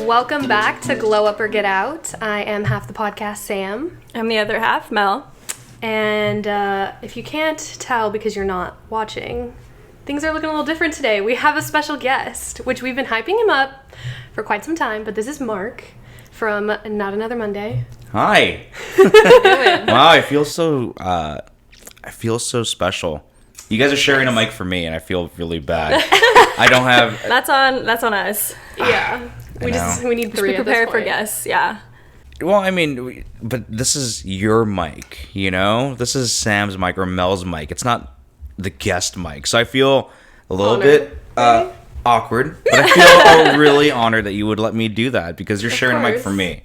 Welcome back to Glow Up or Get Out. I am half the podcast, Sam. I'm the other half, Mel. And if you can't tell because you're not watching, things are looking a little different today. We have a special guest, which we've been hyping him up for quite some time, but this is Mark from Not Another Monday. Hi. Wow, I feel so special. You guys are sharing a mic for me, and I feel really bad. I don't have. That's on us. Yeah, we need three. Be prepared for guests. Yeah. Well, I mean, but this is your mic, you know? This is Sam's mic or Mel's mic. It's not the guest mic. So I feel a little bit awkward, but I feel really honored that you would let me do that because you're sharing a mic for me.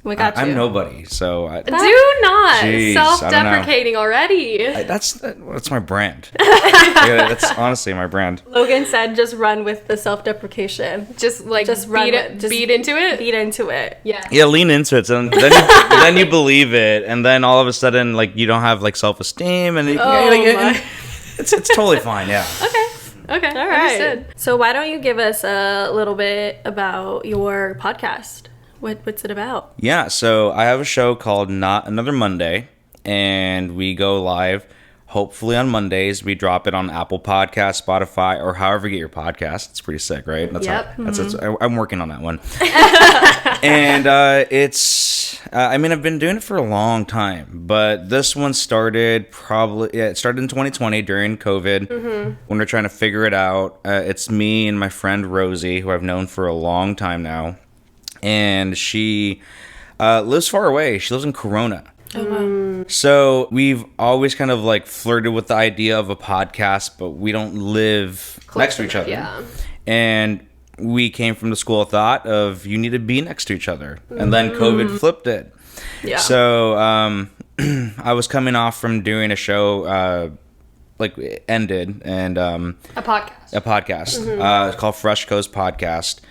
We got you. I'm nobody, so... Do not! Jeez, self-deprecating already. That's my brand. Yeah, that's honestly my brand. Logan said just run with the self-deprecation. Just beat into it? Beat into it. Yeah. Yeah, lean into it. So then you believe it, and then all of a sudden, like, you don't have, like, self-esteem, and it's totally fine, yeah. Okay, all right. Understood. So why don't you give us a little bit about your podcast? What's it about? Yeah, so I have a show called Not Another Monday, and we go live hopefully on Mondays. We drop it on Apple Podcasts, Spotify, or however you get your podcast. It's pretty sick, right? Yep. I'm working on that one. And I've been doing it for a long time, but this one started it started in 2020 during COVID when we're trying to figure it out. It's me and my friend Rosie, who I've known for a long time now. And she lives far away. She lives in Corona. Oh, wow. So we've always kind of like flirted with the idea of a podcast, but we don't live next to each other. Yeah. And we came from the school of thought of you need to be next to each other. And then COVID flipped it. Yeah. So I was coming off from doing a show, it ended, and a podcast. It's called Fresh Coast Podcast.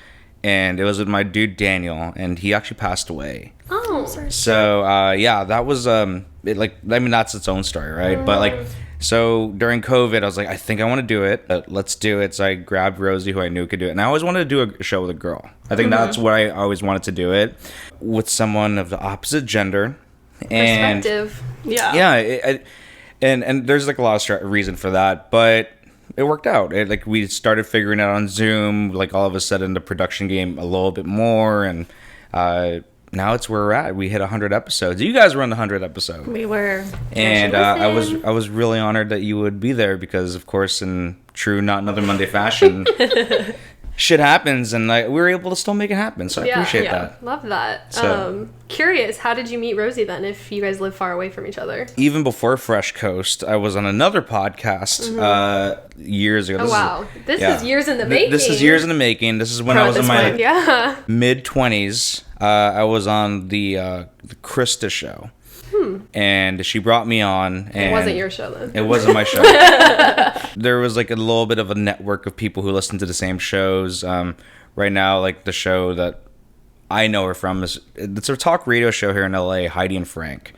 And it was with my dude Daniel, and he actually passed away. Oh, sorry. So that was that's its own story, right? But so during COVID, I was like, I think I want to do it. Let's do it. So I grabbed Rosie, who I knew could do it, and I always wanted to do a show with a girl. I think that's what I always wanted to do it with someone of the opposite gender. And perspective. Yeah. Yeah, and there's like a lot of reason for that, but. It worked out. We started figuring it out on Zoom. Like all of a sudden, the production game a little bit more, and now it's where we're at. We hit 100 episodes. You guys were on the 100th episode. We were, and I was really honored that you would be there because, of course, in true Not Another Monday fashion, shit happens, and we were able to still make it happen. So I appreciate that. Love that. So, curious, how did you meet Rosie then? If you guys live far away from each other, even before Fresh Coast, I was on another podcast years ago. This is years in the making. This is years in the making. This is when I was in my mid-20s. I was on the Krista show. And she brought me on. And it wasn't your show then. It wasn't my show. There was like a little bit of a network of people who listen to the same shows. Right now, like the show that I know her from it's a talk radio show here in LA, Heidi and Frank.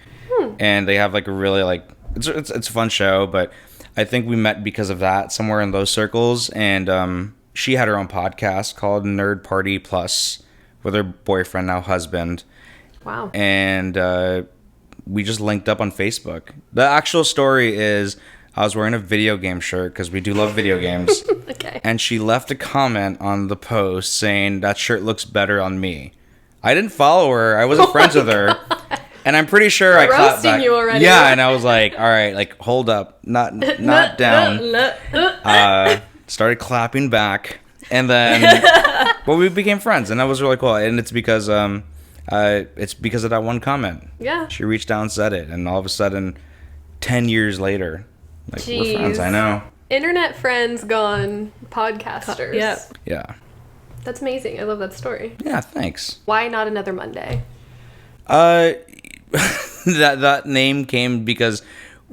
And they have like a really it's a fun show, but I think we met because of that somewhere in those circles. And she had her own podcast called Nerd Party Plus with her boyfriend, now husband. Wow. And we just linked up on Facebook. The actual story is I was wearing a video game shirt because we do love video games. Okay. And she left a comment on the post saying that shirt looks better on me. I didn't follow her. I wasn't friends with her. And I'm pretty sure I clapped back. You already. Yeah, and I was like, all right, hold up. Not down. Started clapping back. And then we became friends, and that was really cool. And it's because of that one comment. Yeah. She reached out and said it, and all of a sudden, 10 years later, we're friends. I know. Internet friends gone podcasters. Yeah. Yeah. That's amazing. I love that story. Yeah, thanks. Why Not Another Monday? That name came because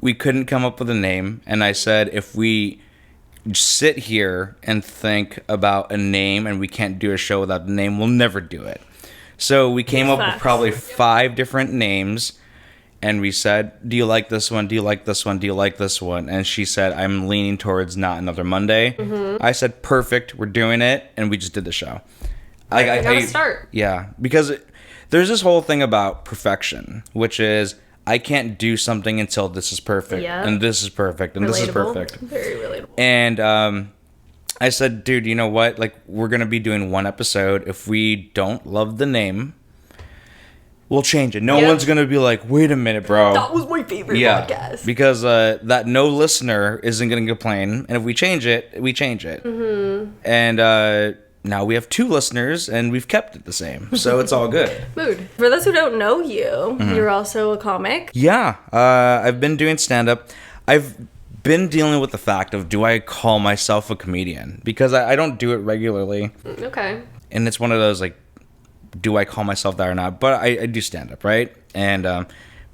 we couldn't come up with a name, and I said if we sit here and think about a name and we can't do a show without the name, we'll never do it. So we came up with probably 5 different names, and we said, do you like this one? Do you like this one? Do you like this one? And she said, I'm leaning towards Not Another Monday. I said, perfect, we're doing it. And we just did the show. I gotta start. Yeah, because there's this whole thing about perfection, which is I can't do something until this is perfect, and this is perfect, and this is perfect. Very relatable. And I said, dude, you know what? Like, we're going to be doing one episode. If we don't love the name, we'll change it. No one's going to be like, wait a minute, bro. That was my favorite podcast. Because that no listener isn't going to complain. And if we change it, we change it. And now we have 2 listeners, and we've kept it the same. So it's all good. Mood. For those who don't know you, you're also a comic. Yeah. I've been doing stand-up. I've been dealing with the fact of, do I call myself a comedian? Because I don't do it regularly. Okay. And it's one of those, like, do I call myself that or not? But I do stand-up, right? And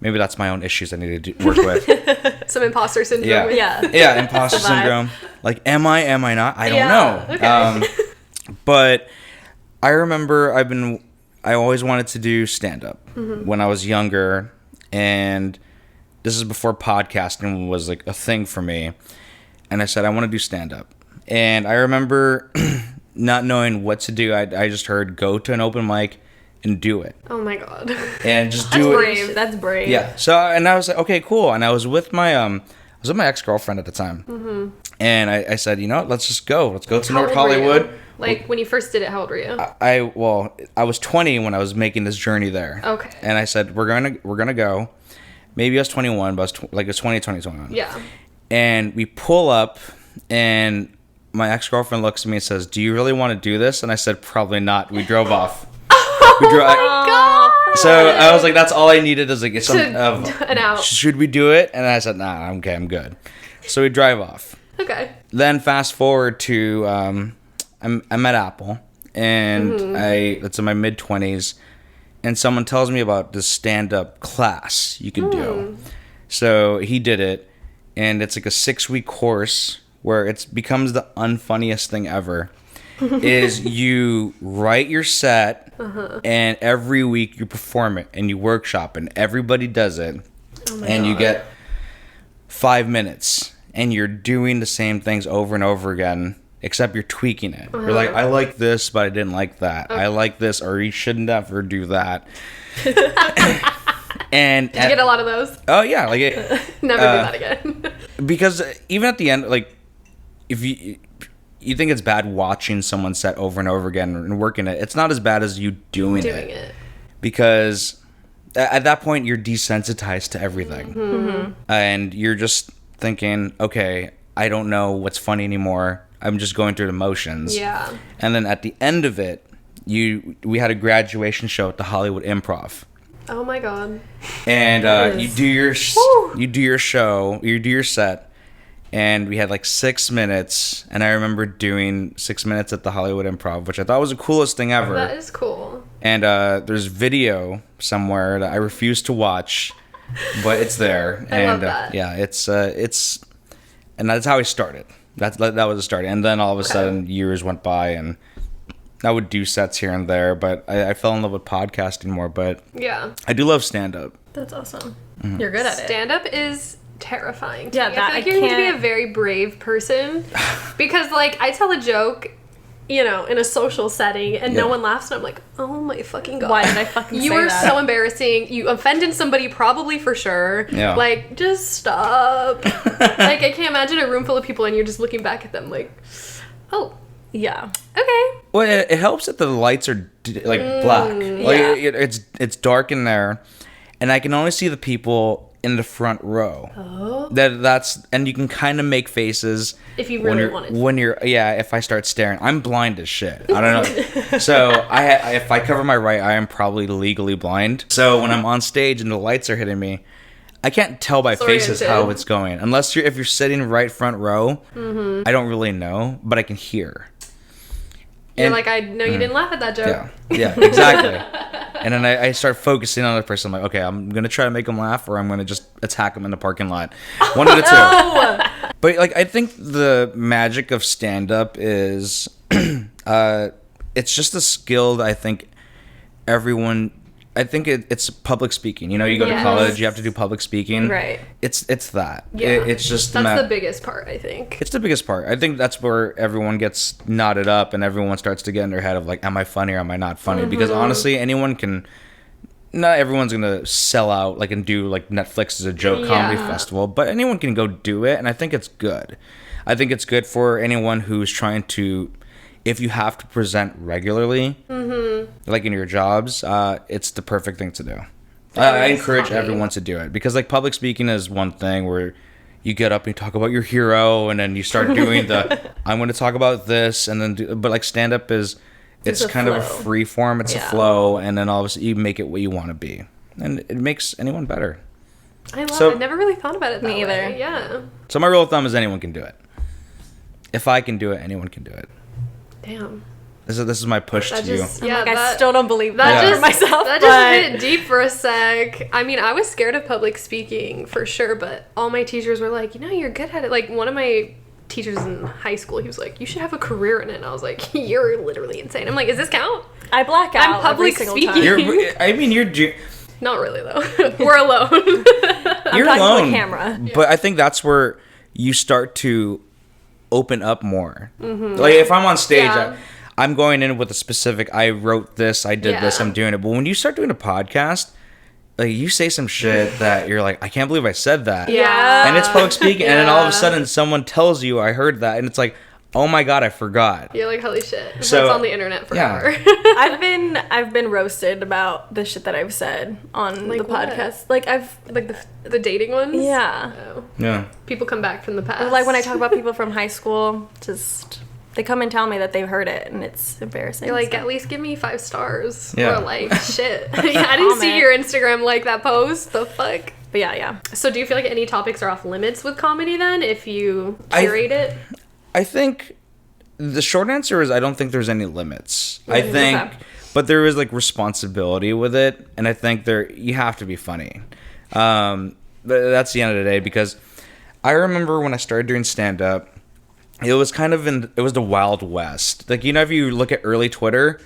maybe that's my own issues I need to work with. Some imposter syndrome. Yeah, imposter syndrome. Like, am I not? I don't know. Okay. But I remember I always wanted to do stand-up when I was younger. And this is before podcasting was like a thing for me. And I said, I want to do stand-up. And I remember not knowing what to do. I just heard, go to an open mic and do it. Oh my God. And just do it. That's brave. Yeah. So, and I was like, okay, cool. And I was with my ex-girlfriend at the time. And I said, you know what, let's just go. Let's go to North Hollywood. Like, when you first did it, how old were you? I was 20 when I was making this journey there. Okay. And I said, we're gonna go. Maybe I was 21, but it was 2021. Yeah. And we pull up, and my ex-girlfriend looks at me and says, do you really want to do this? And I said, probably not. We drove off. God. So I was like, that's all I needed is like an out. Should we do it? And I said, nah, I'm okay, I'm good. So we drive off. Okay. Then fast forward to I'm at Apple, and it's in my mid-20s, and someone tells me about this stand-up class you can do. So he did it, and it's like a 6-week course where it becomes the unfunniest thing ever. Is you write your set, and every week you perform it, and you workshop, and everybody does it, and you get 5 minutes, and you're doing the same things over and over again, except you're tweaking it. You're like, I like this, but I didn't like that. I like this, or you shouldn't ever do that. And did you get a lot of those? Oh yeah, like never do that again. Because even at the end, like, if you think it's bad watching someone set over and over again and working it, it's not as bad as you doing it. Because at that point you're desensitized to everything, and you're just thinking, okay, I don't know what's funny anymore. I'm just going through the motions. Yeah. And then at the end of it, we had a graduation show at the Hollywood Improv. Oh my God. And you do your show, you do your set, and we had like 6 minutes, and I remember doing 6 minutes at the Hollywood Improv, which I thought was the coolest thing ever. That is cool. And there's video somewhere that I refuse to watch, but it's there. I love that. Yeah, it's and that's how I started. That was the start. And then all of a sudden years went by, and I would do sets here and there, but I fell in love with podcasting more. But yeah, I do love stand-up. That's awesome. You're good at it. Stand-up is terrifying. Yeah, I feel like you need to be a very brave person, because like I tell a joke, you know, in a social setting, and no one laughs, and I'm like, oh my fucking God. Why did I fucking You say were that? so embarrassing. You offended somebody probably for sure. Yeah. Like, just stop. Like, I can't imagine a room full of people and you're just looking back at them like, oh, yeah. okay. Well, it helps that the lights are like black. Like it's dark in there, and I can only see the people in the front row. Oh. That's and you can kind of make faces If you really wanted to. when you're if I start staring. I'm blind as shit. I don't know. So if I cover my right eye, I'm probably legally blind. So when I'm on stage and the lights are hitting me, I can't tell by faces how it's going. Unless if you're sitting right front row, I don't really know, but I can hear. You're like, I know you didn't laugh at that joke. Yeah, exactly. And then I start focusing on the person. I'm like, okay, I'm going to try to make them laugh, or I'm going to just attack them in the parking lot. One of the two. But like, I think the magic of stand-up is it's just a skill that I think everyone I think it's public speaking. You know, you go to Yes. college, you have to do public speaking. Right. It's that. Yeah. It's just that's the biggest part, I think. It's the biggest part. I think that's where everyone gets knotted up and everyone starts to get in their head of like, am I funny or am I not funny? Because honestly, anyone can. Not everyone's gonna sell out like and do like Netflix as a joke comedy festival, but anyone can go do it, and I think it's good. I think it's good for anyone who's trying to. If you have to present regularly, like in your jobs, it's the perfect thing to do. I encourage everyone to do it because like public speaking is one thing where you get up and you talk about your hero and then you start doing I'm going to talk about this and then but like stand up is it's kind of a free form, it's a flow, and then all of a sudden you make it what you want to be, and it makes anyone better. I love it. I never really thought about it that Me either. way. Yeah. So my rule of thumb is anyone can do it. If I can do it, anyone can do it. Damn. This is my push to you. Yeah, I still don't believe that that just for myself. That but just hit deep for a sec. I mean, I was scared of public speaking for sure, but all my teachers were like, you're good at it. Like one of my teachers in high school, he was like, you should have a career in it. And I was like, you're literally insane. I'm like, does this count? I black out. I'm public every single speaking. time. You're Not really though. We're alone. you're talking alone. to a camera. But I think that's where you start to open up more. Like if I'm on stage, I'm going in with a specific, I wrote this, I did this, I'm doing it. But when you start doing a podcast, like you say some shit that you're like, I can't believe I said that. Yeah. And it's public speaking, and then all of a sudden someone tells you, I heard that, and it's like, oh my god, I forgot. You're like, holy shit. So, it's on the internet forever. I've been roasted about the shit that I've said on Like the what? podcast. Like Like the dating ones? Yeah. Oh. Yeah. People come back from the past. Like when I talk about people from high school, just they come and tell me that they've heard it, and it's embarrassing. You're like, so. at least give me 5 stars. Yeah. Or like, shit. I didn't see Comment. your Instagram like that post. The fuck? But yeah. So do you feel like any topics are off limits with comedy then if you curate it? I think the short answer is I don't think there's any limits. I think, Okay. but there is like responsibility with it, and I think you have to be funny. But that's the end of the day because I remember when I started doing stand up, it was kind of it was the Wild West. Like if you look at early Twitter,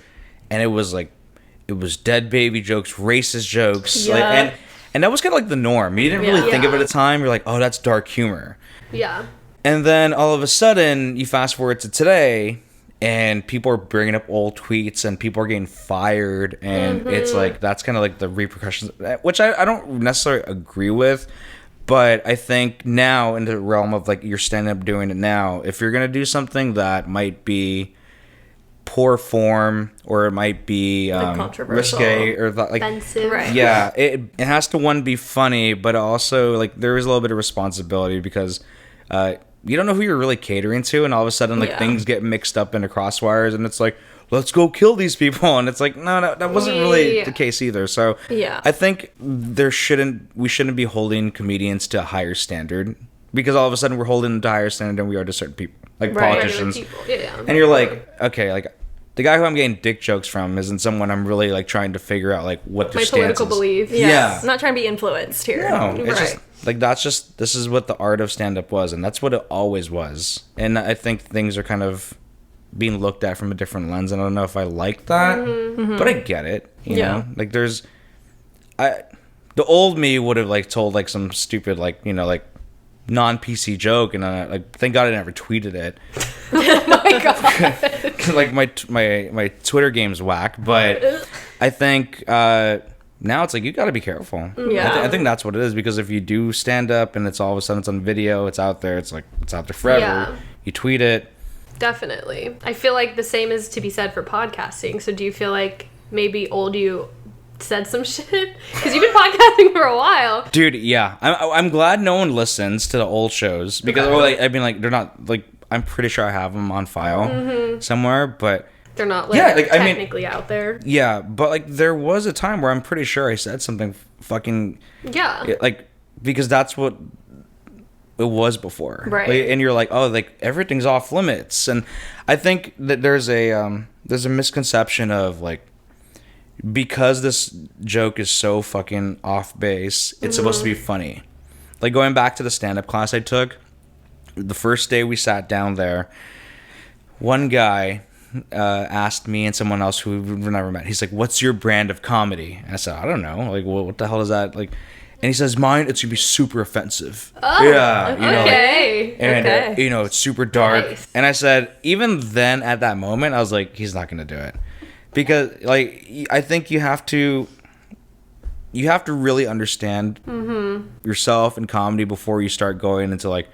and it was dead baby jokes, racist jokes, Yeah. like, and that was kind of like the norm. You didn't really think of it at the time. You're like, oh, that's dark humor. Yeah. And then all of a sudden, you fast forward to today, and people are bringing up old tweets, and people are getting fired, and it's like that's kind of like the repercussions, which I don't necessarily agree with, but I think now in the realm of like you're standing up doing it now, if you're gonna do something that might be poor form or it might be controversial. risque or like Offensive. Right. yeah, it has to be funny, but also like there is a little bit of responsibility because you don't know who you're really catering to, and all of a sudden like things get mixed up into crosswires, and it's like, let's go kill these people, and it's like no, that wasn't really the case either. So I think we shouldn't be holding comedians to a higher standard because all of a sudden we're holding them to a higher standard than we are to certain people, like politicians. Yeah. And you're like, okay, like the guy who I'm getting dick jokes from isn't someone I'm really like trying to figure out like what their My stance political is. beliefs. Yeah. I'm not trying to be influenced here. No, it's Right. just this is what the art of stand-up was, and that's what it always was. And I think things are kind of being looked at from a different lens, and I don't know if I like that, but I get it. You know, like the old me would have like told like some stupid like like non-PC joke, and like thank God I never tweeted it. Oh my god. Like my Twitter game's whack, but I think now it's like you got to be careful. Yeah. I think that's what it is, because if you do stand up and it's all of a sudden it's on video, it's out there, it's like it's out there forever. Yeah. You tweet it. Definitely. I feel like the same is to be said for podcasting. So do you feel like maybe old you said some shit? Because you've been podcasting for a while. Dude, yeah. I'm glad no one listens to the old shows because I mean like they're not like I'm pretty sure I have them on file somewhere, but They're not like, technically out there. yeah, but like there was a time where I'm pretty sure I said something fucking like because that's what it was before, right? Like, and you're like, oh, like everything's off limits, and I think that there's a misconception of like because this joke is so fucking off base, it's supposed to be funny. Like going back to the stand-up class I took, the first day we sat down there, one guy asked me and someone else who we've never met. He's like, "What's your brand of comedy?" And I said, "I don't know. Like, what the hell is that?" Like, and he says, "Mine, it's gonna be super offensive." Oh, yeah, you know, okay. and Okay. it's super dark. Nice. And I said, even then, at that moment, I was like, he's not gonna do it, because like I think you have to really understand yourself in comedy before you start going into like,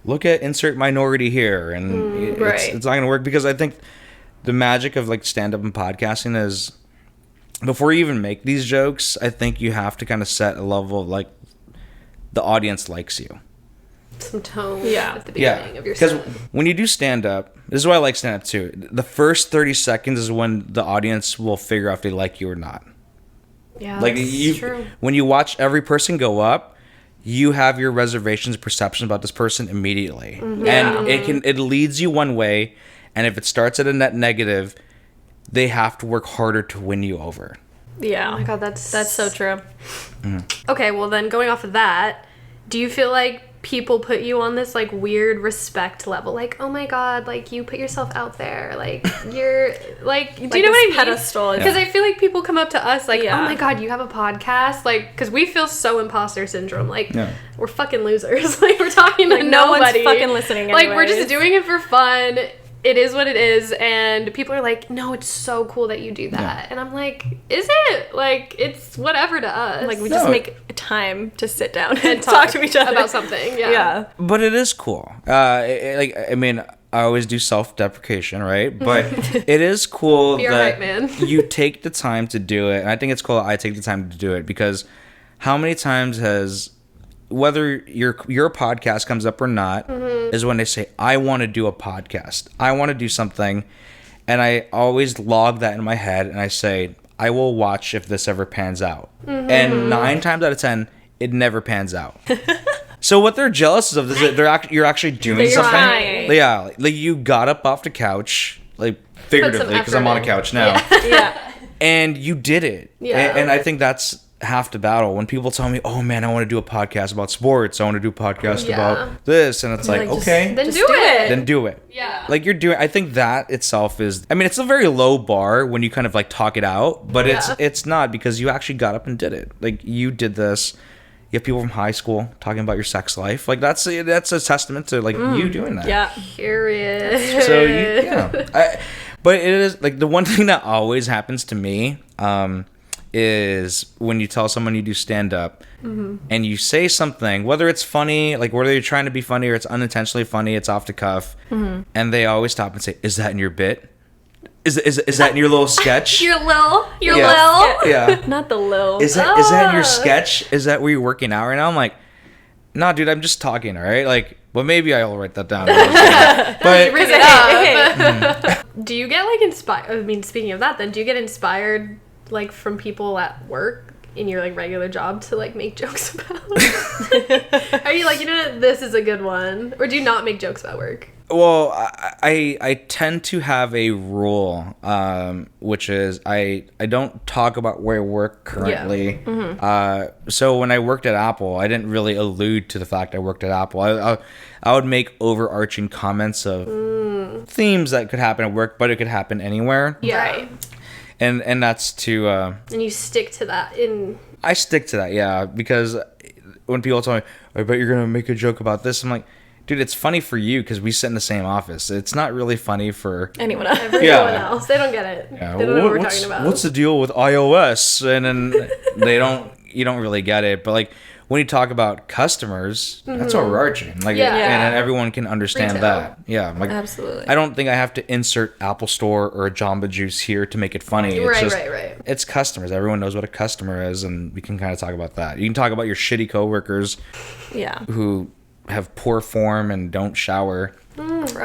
look at insert minority here, and right. it's not gonna work, because I think the magic of like stand up and podcasting is, before you even make these jokes, I think you have to kind of set a level of like, the audience likes you. Some tone Yeah. at the beginning of your Because set. when you do stand up, this is why I like stand up too. The first 30 seconds is when the audience will figure out if they like you or not. Yeah, Like that's true. when you watch every person go up, you have your reservations, perceptions about this person immediately, and it leads you one way. And if it starts at a net negative, they have to work harder to win you over. Yeah. Oh my god, that's so true. Okay, well then going off of that, do you feel like people put you on this like weird respect level? Like, oh my god, like you put yourself out there, like you're like, do you know what I mean? Pedestal. Because I feel like people come up to us like, Yeah. oh my god, you have a podcast, like, because we feel so imposter syndrome, like we're fucking losers, like we're talking to Like, no one's nobody. fucking listening Like we're anyways. just doing it for fun. It is what it is, and people are like, no, it's so cool that you do that. And I'm like, is it? Like, it's whatever to us. Like we No. just make time to sit down and and talk to each other about something. Yeah. Yeah. But it is cool. Like, I mean, I always do self-deprecation, right? But it is cool Be our that hype man. you take the time to do it. And I think it's cool that I take the time to do it, because how many times has, whether your podcast comes up or not, is when they say, I want to do a podcast. I want to do something. And I always log that in my head, and I say, I will watch if this ever pans out. And 9 times out of 10, it never pans out. So what they're jealous of is that you're actually doing That you're something. trying. Yeah, like you got up off the couch, like figuratively, because I'm on a effort in. couch now, Yeah. and you did it. Yeah. And I think that's half the battle. When people tell me, "Oh man, I want to do a podcast about sports. I want to do a podcast Yeah. about this," and it's like, like, just- okay, Then Just do do it. it. then do it. Yeah. Like you're doing. I think that itself is. I mean, it's a very low bar when you kind of like talk it out, but Yeah. it's not, because you actually got up and did it. Like you did this. You have people from high school talking about your sex life. Like that's a testament to like you doing that. Yeah. Period. So but it is like the one thing that always happens to me is when you tell someone you do stand up and you say something, whether it's funny, like whether you're trying to be funny or it's unintentionally funny, it's off the cuff, and they always stop and say, "Is that in your bit? Is that in your little sketch? You're lil. You're Yeah. lil. Yeah. Not the lil. Is that in your sketch? Is that where you're working out right now?" I'm like, "Nah, dude, I'm just talking, all right? Like, well, maybe I'll write that down." But Bring it up. Do you get like inspired? I mean, speaking of that, then do you get inspired like from people at work in your like regular job to like make jokes about? Are you like, you know, this is a good one, or do you not make jokes about work? Well, I tend to have a rule, which is I don't talk about where I work currently. So when I worked at Apple, I didn't really allude to the fact I worked at Apple. I would make overarching comments of themes that could happen at work, but it could happen anywhere. Yeah. Right. And that's to And you stick to that in. I stick to that, yeah, because when people tell me, "I bet you're gonna make a joke about this," I'm like, dude, it's funny for you because we sit in the same office. It's not really funny for Anyone else? Everyone else. They don't get it. Yeah, They don't know what we're talking about. What's the deal with iOS? And then you don't really get it. But like when you talk about customers, that's overarching. Like, Yeah. and everyone can understand Retail. that. Yeah, like Absolutely. I don't think I have to insert Apple Store or a Jamba Juice here to make it funny. It's Right, just, right. It's customers. Everyone knows what a customer is, and we can kind of talk about that. You can talk about your shitty coworkers Yeah. who have poor form and don't shower.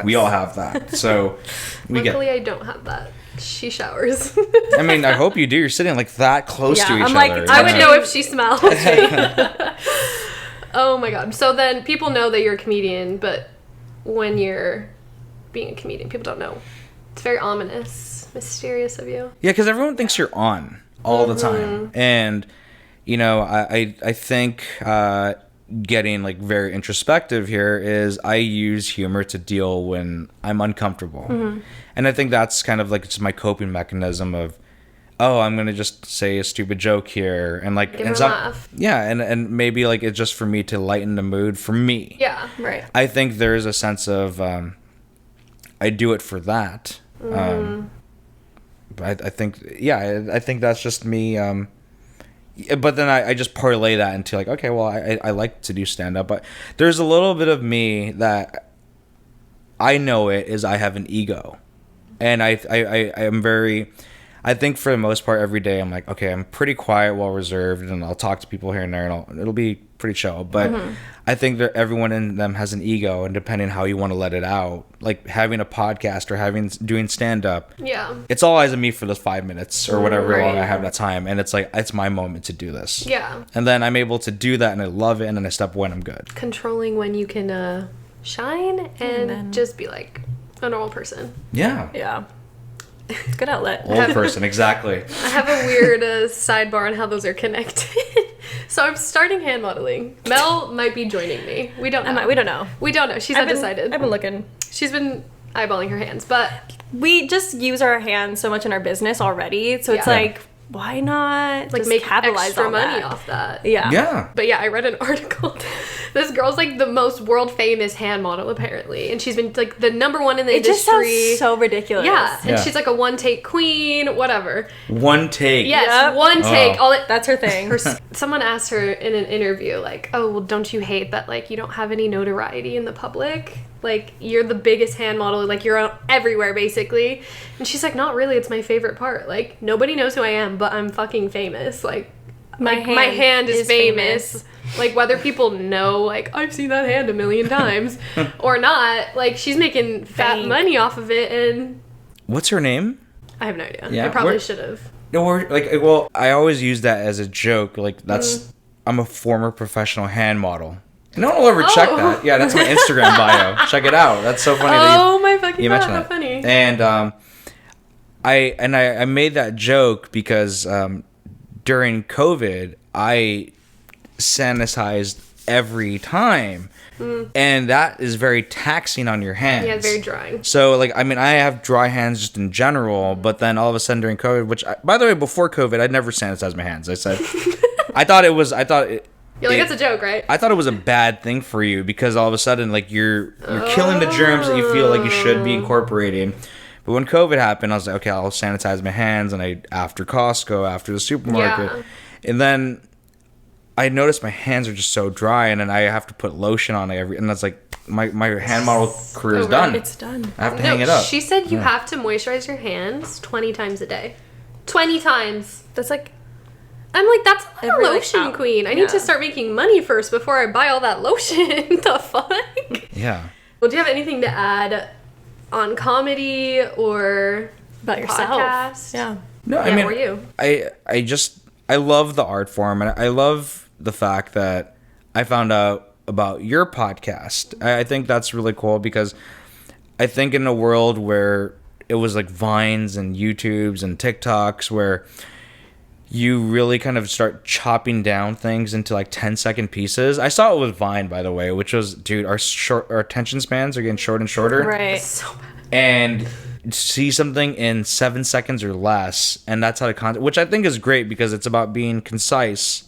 We all have that. So we Luckily, I don't have that. She showers. I mean, I hope you do. You're sitting like that close to Yeah, each I'm like, other. I would Yeah. know if she smells. Oh my god. So then people know that you're a comedian, but when you're being a comedian, people don't know. It's very ominous, mysterious of you. Yeah, because everyone thinks you're on all the time. And, you know, I think getting like very introspective here is I use humor to deal when I'm uncomfortable. And I think that's kind of like just my coping mechanism of, oh, I'm gonna just say a stupid joke here and like Give her a laugh. Yeah, and maybe like it's just for me to lighten the mood for me. Yeah. Right. I think there is a sense of I do it for that. But I think I think that's just me. But then I just parlay that into like, okay, well, I like to do stand-up, but there's a little bit of me that I know it is I have an ego. And I am very, I think for the most part every day I'm like, okay, I'm pretty quiet, well reserved, and I'll talk to people here and there, and it'll be pretty chill. But I think that everyone in them has an ego, and depending how you want to let it out, like having a podcast or doing stand-up, Yeah. it's all eyes on me for those 5 minutes or whatever Right. long I have that time, and it's like it's my moment to do this. Yeah. And then I'm able to do that, and I love it, and then I step away and I'm good. Controlling when you can shine and then- just be like a normal person. Yeah. Yeah. It's a good outlet. Old person, exactly. I have a weird sidebar on how those are connected. So I'm starting hand modeling. Mel might be joining me. We don't know. We don't know. We don't know. She's I've undecided. been looking. She's been eyeballing her hands, but We just use our hands so much in our business already, so it's Yeah. like, why not like just make capitalize extra on money that? off that. Yeah. Yeah. But yeah, I read an article. This girl's like the most world famous hand model apparently, and she's been like the number one in the It just industry. sounds so ridiculous. Yeah, and Yeah. she's like a one take queen, whatever. One take. Yes, Yep. one take. Oh. All it. That's her thing. Someone asked her in an interview, like, "Oh, well, don't you hate that like you don't have any notoriety in the public? Like you're the biggest hand model, like you're everywhere basically." And she's like, "Not really. It's my favorite part. Like nobody knows who I am, but I'm fucking famous. Like my hand is famous. Like whether people know, like I've seen that hand a million times or not. Like she's making fat Bank. money off of it, and What's her name? I have no idea. Yeah, I probably where- should have." No, well, I always use that as a joke. Like that's I'm a former professional hand model. No one will ever check Oh. that. Yeah, that's my Instagram bio. Check it out. That's so funny. Oh my fucking you god, mentioned how that. funny. And I made that joke because during COVID I sanitized every time, and that is very taxing on your hands. Yeah, very drying. So, like, I mean, I have dry hands just in general, but then all of a sudden during COVID, by the way, before COVID, I'd never sanitized my hands. I said, I thought it, You're like, that's a joke, right? I thought it was a bad thing for you because all of a sudden, like, you're killing the germs that you feel like you should be incorporating. But when COVID happened, I was like, okay, I'll sanitize my hands, and after Costco, after the supermarket, Yeah. and then I noticed my hands are just so dry, and then I have to put lotion on it and that's like my hand model career is over. done. It's done. I have to hang it up. She said you have to moisturize your hands 20 times a day. 20 times. That's like I'm like, that's a lot of Every, like, lotion, hour. queen. I need to Yeah. start making money first before I buy all that lotion. The fuck? Yeah. Well, do you have anything to add on comedy or about yourself. podcast? Yeah. No, I Yeah, mean, or you. I love the art form, and I love the fact that I found out about your podcast. I think that's really cool because I think in a world where it was like Vines and YouTubes and TikToks where you really kind of start chopping down things into like 10-second pieces. I saw it with Vine, by the way, which was, dude, our attention spans are getting shorter and shorter. Right. So bad. And see something in 7 seconds or less, and that's how the content, which I think is great because it's about being concise.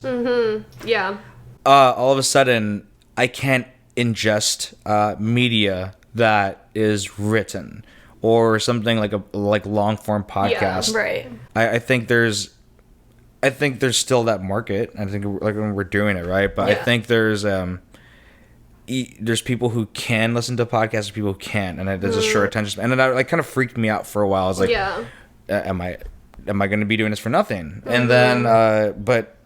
Yeah. All of a sudden, I can't ingest media that is written or something like a long form podcast. Right. I think there's still that market. I think like when we're doing it right, but I Yeah. think there's people who can listen to podcasts and people who can't, and there's a short attention span. And then that kind of freaked me out for a while. I was like, Yeah. am I going to be doing this for nothing? And then, but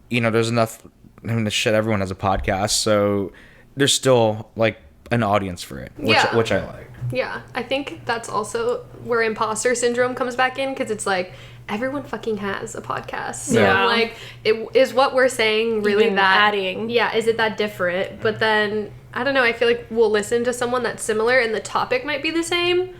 there's enough. I mean, the shit, everyone has a podcast, so there's still like an audience for it, Yeah. which I like. Yeah, I think that's also where imposter syndrome comes back in because it's like everyone fucking has a podcast. So Yeah. I'm like, is what we're saying really Even that adding. Yeah, is it that different? But then I don't know. I feel like we'll listen to someone that's similar and the topic might be the same,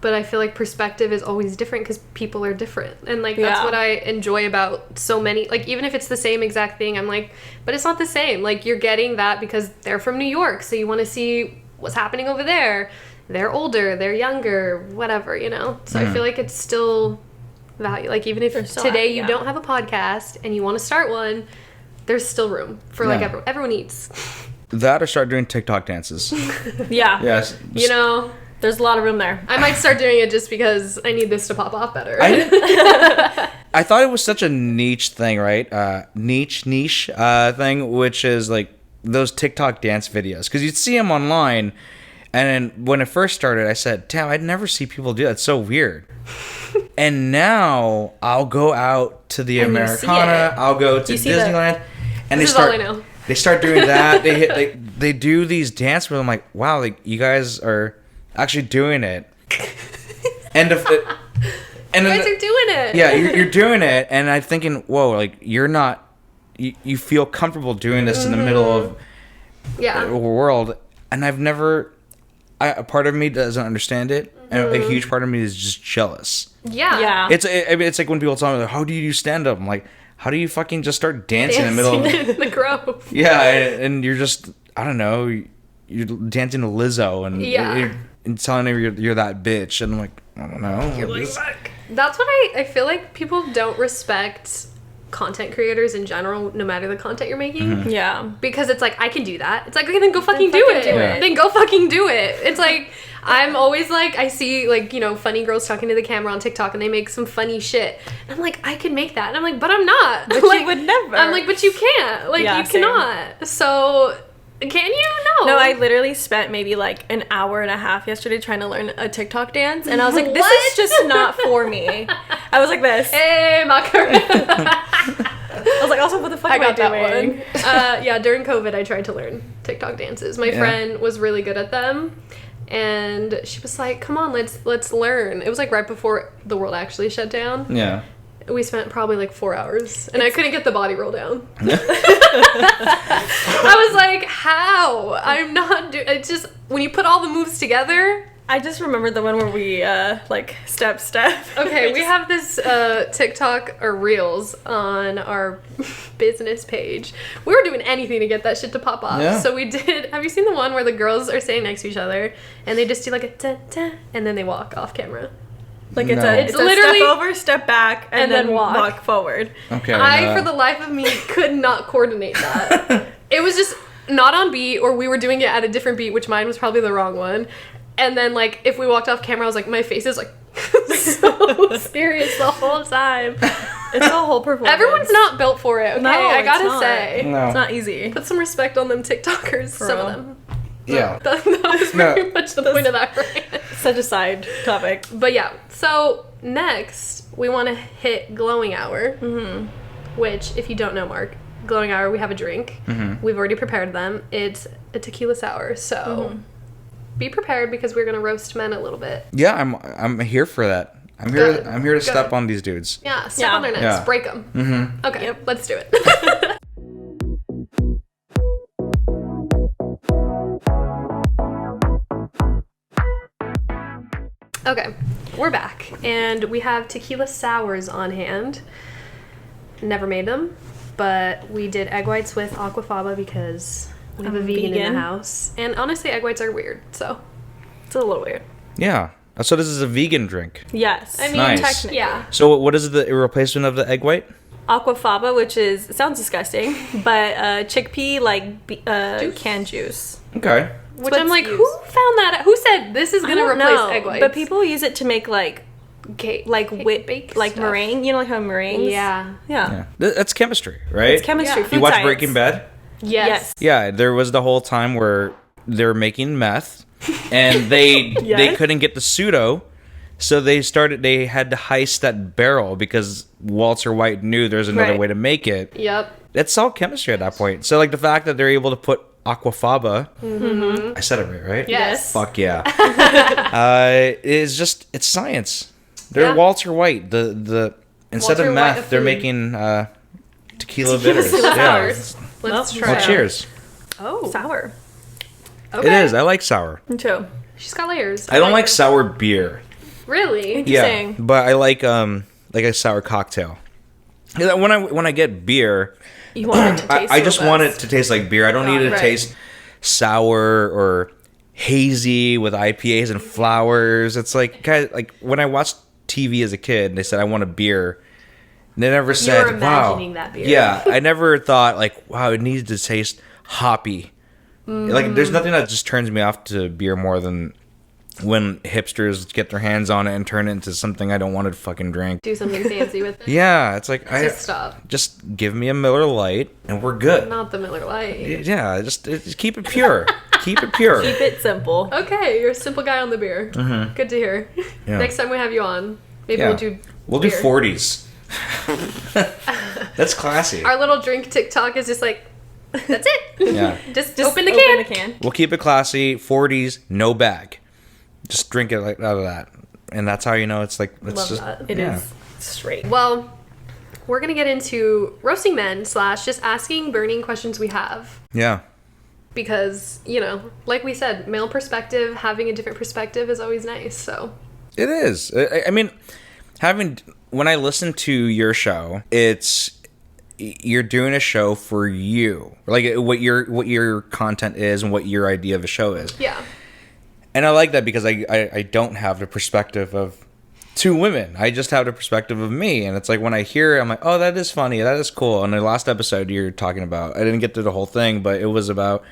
but I feel like perspective is always different because people are different. And, like, that's what I enjoy about so many, like, even if it's the same exact thing, I'm like, but it's not the same. Like, you're getting that because they're from New York, so you want to see what's happening over there. They're older, they're younger, whatever, you know? So I feel like it's still value. Like, even if today you don't have a podcast and you want to start one, there's still room for, like, everyone eats. That or start doing TikTok dances. Yeah. Yes. You know? There's a lot of room there. I might start doing it just because I need this to pop off better. I thought it was such a niche thing, right? Niche thing, which is like those TikTok dance videos. Because you'd see them online, and then when it first started, I said, damn, I'd never see people do that. It's so weird. And now I'll go out to the Americana, I'll go to Disneyland, and this is all I know. They start doing that. They do these dance where I'm like, wow, like you guys are actually doing it. And you guys are doing it. Yeah, you're doing it, and I'm thinking, whoa, like you're not. You feel comfortable doing this in the middle of the world, and I've never. A part of me doesn't understand it, and a huge part of me is just jealous. Yeah. It's like when people tell me, like, how do you do stand up? I'm like, how do you fucking just start dancing in the middle of the grove? Yeah, and you're just, I don't know, you're dancing to Lizzo, and and telling her you're that bitch, and I'm like, I don't know. You're like, fuck. That's what I feel like people don't respect content creators in general, no matter the content you're making. Mm-hmm. Yeah. Because it's like, I can do that. It's like, okay, then go fucking do it. Then go fucking do it. It's like, I'm always like, I see, like, you know, funny girls talking to the camera on TikTok, and they make some funny shit. And I'm like, I can make that. And I'm like, but I'm not. But like, you would never. I'm like, but you can't. Like, you cannot. So... Can you? No, I literally spent maybe like an hour and a half yesterday trying to learn a TikTok dance, and I was like, this is just not for me. I was like this. Hey, Macarena. I was like, also, what the fuck am I doing? Yeah, during COVID, I tried to learn TikTok dances. My friend was really good at them, and she was like, come on, let's learn. It was like right before the world actually shut down. Yeah. We spent probably like 4 hours, and I couldn't get the body roll down. I was like, how? I'm not doing... It's just, when you put all the moves together... I just remembered the one where we, like, step. Okay, we have this TikTok or Reels on our business page. We were doing anything to get that shit to pop off. Yeah. So we did... Have you seen the one where the girls are standing next to each other, and they just do like a ta-ta, and then they walk off camera? Like, No. it's literally step over, step back, and then walk forward. Okay. I, for the life of me, could not coordinate that. It was just not on beat, or we were doing it at a different beat, which mine was probably the wrong one. And then, like, if we walked off camera, I was like, my face is, like, so serious the whole time. It's a whole performance. Everyone's not built for it, okay? No, I it's gotta not. say. No. It's not easy. Put some respect on them TikTokers, For some real. of them. Yeah. That was very much the point of that rant. Such a side topic. But yeah, so next we want to hit glowing hour, which, if you don't know, Mark, glowing hour, we have a drink. We've already prepared them. It's a tequila sour, so be prepared because we're gonna roast men a little bit. Yeah, I'm here for that. I'm here to step on these dudes. Yeah, step on their necks, Yeah. break them. Okay, let's do it. Okay, we're back, and we have tequila sours on hand. Never made them, but we did egg whites with aquafaba because we have a vegan in the house. And honestly, egg whites are weird, so. It's a little weird. Yeah. So this is a vegan drink. Yes. I mean, Nice. technically, yeah. So what is the replacement of the egg white? Aquafaba, which is, it sounds disgusting, but chickpea, like, canned juice. Okay. Which what's I'm like, used. who found that? Who said this is gonna replace egg whites? But people use it to make, like, bake like stuff. meringue. You know, like how meringues? Yeah. Yeah. That's chemistry, right? It's chemistry. Yeah. Food You watch science. Breaking Bad? Yes. Yeah, there was the whole time where they were making meth, and they Yes. couldn't get the pseudo, so they had to heist that barrel because Walter White knew there's another Right. way to make it. Yep. It's all chemistry at that point. So like the fact that they're able to put aquafaba, I said it right? Yes. Fuck yeah. It's science. They're Yeah. Walter White. The instead Walter of White meth, of they're food. making tequila bitters. Tequila Yeah. sours. Let's try. Well, cheers. Oh. Sour. Okay. It is. I like sour. Me too. She's got layers. I don't like her. sour beer. Really? Interesting. Yeah, but I like a sour cocktail. Yeah, when I get beer, You want it to taste I just robust. want it to taste like beer. I don't need it to Right. taste sour or hazy with IPAs and flowers. It's like, guys, like when I watched TV as a kid, and they said I want a beer. They never said, imagining "Wow." that beer. Yeah, I never thought like, "Wow, it needs to taste hoppy." Like, there's nothing that just turns me off to beer more than when hipsters get their hands on it and turn it into something I don't want to fucking drink. Do something fancy with it. Yeah, it's like Just stop. just give me a Miller Lite and we're good. Not the Miller Lite. Yeah, just keep it pure. Keep it pure. Keep it simple. Okay, you're a simple guy on the beer. Good to hear. Yeah. Next time we have you on, maybe Yeah. we'll do do beer. 40s. That's classy. Our little drink TikTok is just like, that's it. Yeah. Just, Just open the can. the can. We'll keep it classy. 40s, no bag. Just drink it like out of that. And that's how you know it's like it's Love just that. It yeah. is straight. Well, we're gonna get into roasting men / just asking burning questions we have. Yeah. Because, like we said, male perspective, having a different perspective is always nice. So It is. I mean, when I listen to your show, you're doing a show for you, like what your content is and what your idea of a show is. yeah. And I like that because I don't have the perspective of two women. I just have the perspective of me. And it's like when I hear it, I'm like, oh, that is funny. That is cool. And the last episode you're talking about, I didn't get through the whole thing, but it was about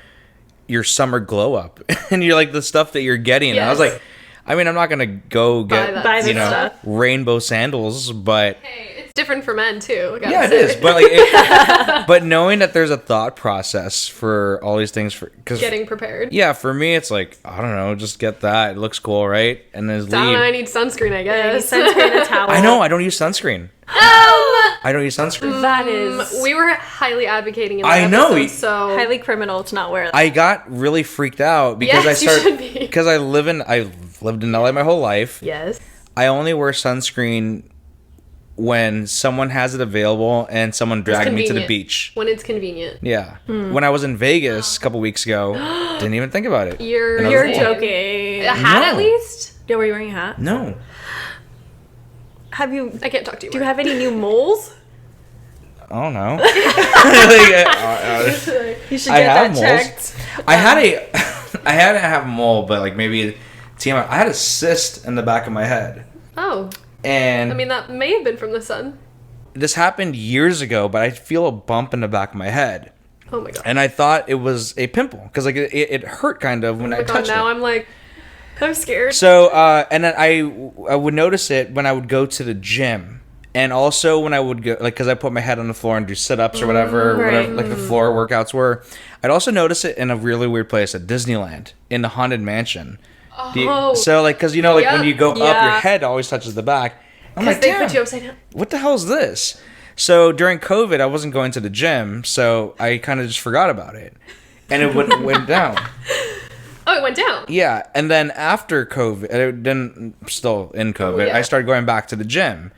your summer glow up. And you're like the stuff that you're getting. And I was Yes. like, I mean, I'm not going to go get, Buy the stuff. rainbow sandals, but Hey, it's different for men too. I gotta yeah, it say. is. But like, but knowing that there's a thought process for all these things, because Getting prepared. yeah, for me, it's like, I don't know, just get that. It looks cool, right? And then leave. I need sunscreen, I guess. Sunscreen, a towel. I know, I don't use sunscreen. I don't use sunscreen. That is We were highly advocating in that I know. episode, so highly criminal to not wear that. I got really freaked out because Yes, you should be. because I've lived in LA my whole life. yes. I only wear sunscreen when someone has it available and someone dragged me to the convenient. beach. When it's convenient. Yeah. When I was in Vegas a couple weeks ago, didn't even think about it. You're And I was You're like, joking. A hat at No. least? Yeah, were you wearing a hat? No. Have you? I can't talk to you. Do you have any new moles? I don't know. You should I get have that moles. checked. I had to have a mole, but like maybe TMI. I had a cyst in the back of my head, Oh, and I mean that may have been from the sun. this happened years ago. But I feel a bump in the back of my head, Oh my god. and I thought it was a pimple because like it hurt kind of when Oh I my god. touched Now it. I'm like, I'm scared. So and then I would notice it when I would go to the gym. And also when I would go, like, because I put my head on the floor and do sit-ups or whatever, right. like the floor workouts were, I'd also notice it in a really weird place at Disneyland, in the Haunted Mansion. oh, So, like, because, like, Yep. when you go up, your Yeah. head always touches the back. I'm because like, they damn, put you upside down. what the hell is this? So, during COVID, I wasn't going to the gym, so I kind of just forgot about it. And it went down. Oh, it went down. Yeah, and then after COVID, and then still in COVID, yeah. I started going back to the gym,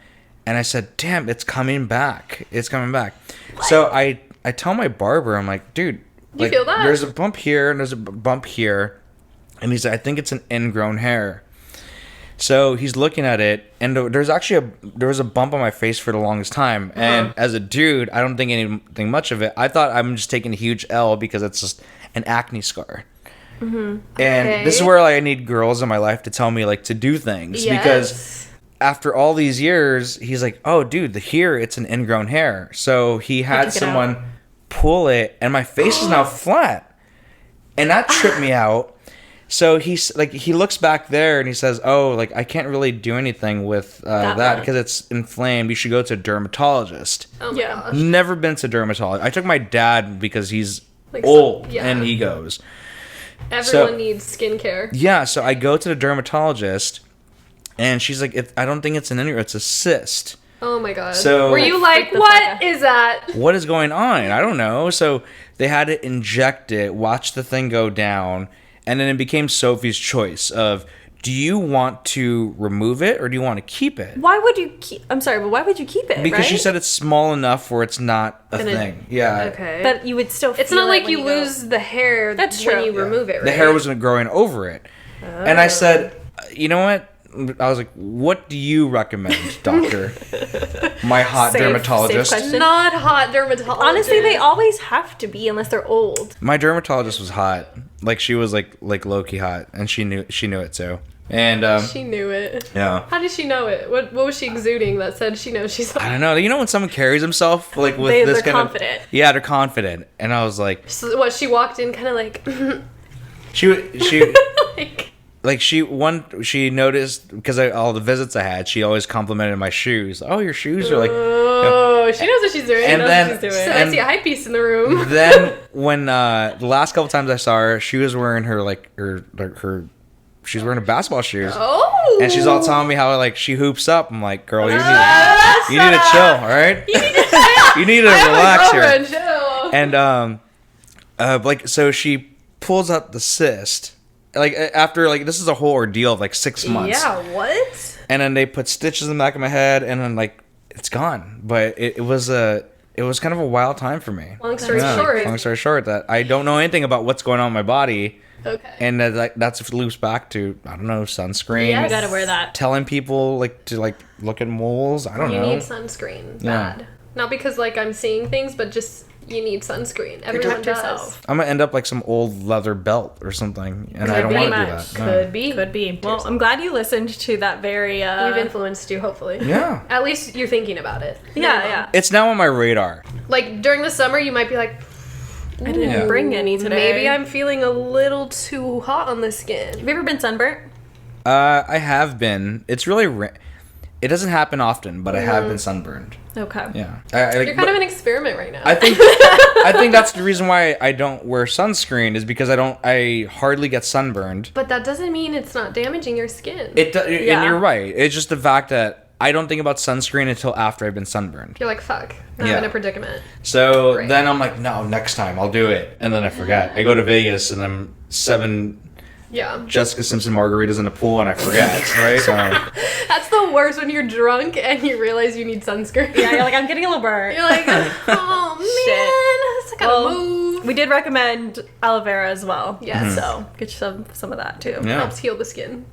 and I said, "Damn, it's coming back! It's coming back." So I tell my barber, I'm like, "Dude, like, feel that? there's a bump here and there's a bump here," and he's like, "I think it's an ingrown hair." So he's looking at it, and there was a bump on my face for the longest time, and as a dude, I don't think anything much of it. I thought I'm just taking a huge L because it's just an acne scar. And this is Okay. where like, I need girls in my life to tell me like to do things because Yes. after all these years, he's like, "Oh, dude, it's an ingrown hair." So he had took it someone pull it, and my face is now flat, and that tripped me out. So he's like, he looks back there and he says, "Oh, like I can't really do anything with that one. because it's inflamed. You should go to a dermatologist." Oh my Yeah. gosh. Never been to a dermatologist. I took my dad because he's Like, old yeah. and he goes. Everyone needs skincare. Yeah, so I go to the dermatologist, and she's like, "I don't think it's an injury; it's a cyst." Oh my god. So- were you like, Freak the fuck what out. is that? What is going on? I don't know. So they had to inject it, watch the thing go down, and then it became Sophie's choice of, do you want to remove it or do you want to keep it? Why would you keep? I'm sorry, but why would you keep it? Because right? she said it's small enough where it's not a Gonna- thing. Yeah. Okay. But you would still. it's feel not it like when you go. lose the hair That's when true. you Yeah. remove it, right? The hair wasn't growing over it. And I said, you know what? I was like, what do you recommend, doctor? My hot Safe dermatologist. question. Not hot dermatologist. Honestly, they always have to be unless they're old. My dermatologist was hot. Like she was like low-key hot, and she knew it too. And She knew it. yeah. How did she know it? What was she exuding that said she knows she's I hot? don't know. You know when someone carries himself like with They're this kind confident. of yeah, they're confident, and I was like, So what, she walked in kind of like, she noticed because all the visits I had, she always complimented my shoes. Oh, your shoes are like. oh, she knows what she's doing. And Knows then- what she's doing. and- I see a hype piece in the room. Then when the last couple times I saw her, she was wearing her she's wearing her basketball shoes. Oh. And she's all telling me how like she hoops up. I'm like, girl, you need to chill, all right? You need to relax here. Girlfriend, chill. And like so she pulls out the cyst. Like after like this is a whole ordeal of like 6 months. Yeah, what? And then they put stitches in the back of my head, and then like it's gone. But it was kind of a wild time for me. Long story short. Long story short, that I don't know anything about what's going on in my body. Okay. And that's loops back to, I don't know, sunscreen. Yes. You gotta wear that. Telling people like to like look at moles. I don't You know. need sunscreen. Yeah. Bad. Not because like I'm seeing things, but just you need sunscreen. Everyone Protect does. yourself. I'm gonna end up like some old leather belt or something, and I Could don't be. want to do Much. that. No. Could be. Could be. Well, I'm glad you listened to that very. We've influenced you, hopefully. Yeah. At least you're thinking about it. Yeah, yeah. It's now on my radar. Like during the summer, you might be like, I didn't Yeah. bring any today. maybe I'm feeling a little too hot on the skin. Have you ever been sunburnt? I have been. It's really. It doesn't happen often, but I have been sunburned. Okay. Yeah. You're kind of an experiment right now. I think that's the reason why I don't wear sunscreen is because I hardly get sunburned. But that doesn't mean it's not damaging your skin. And Yeah. you're right. It's just the fact that I don't think about sunscreen until after I've been sunburned. You're like, fuck. I'm Yeah. in a predicament. So Right. then I'm like, no, next time I'll do it, and then I forget. I go to Vegas and I'm 7 Yeah. Jessica Simpson margaritas in the pool and I forget. Right? So That's the worst when you're drunk and you realize you need sunscreen. Yeah, you're like, I'm getting a little burnt. You're like, oh man, I gotta Well, move. We did recommend aloe vera as well. Yes. So get you some of that too. Yeah. Helps heal the skin.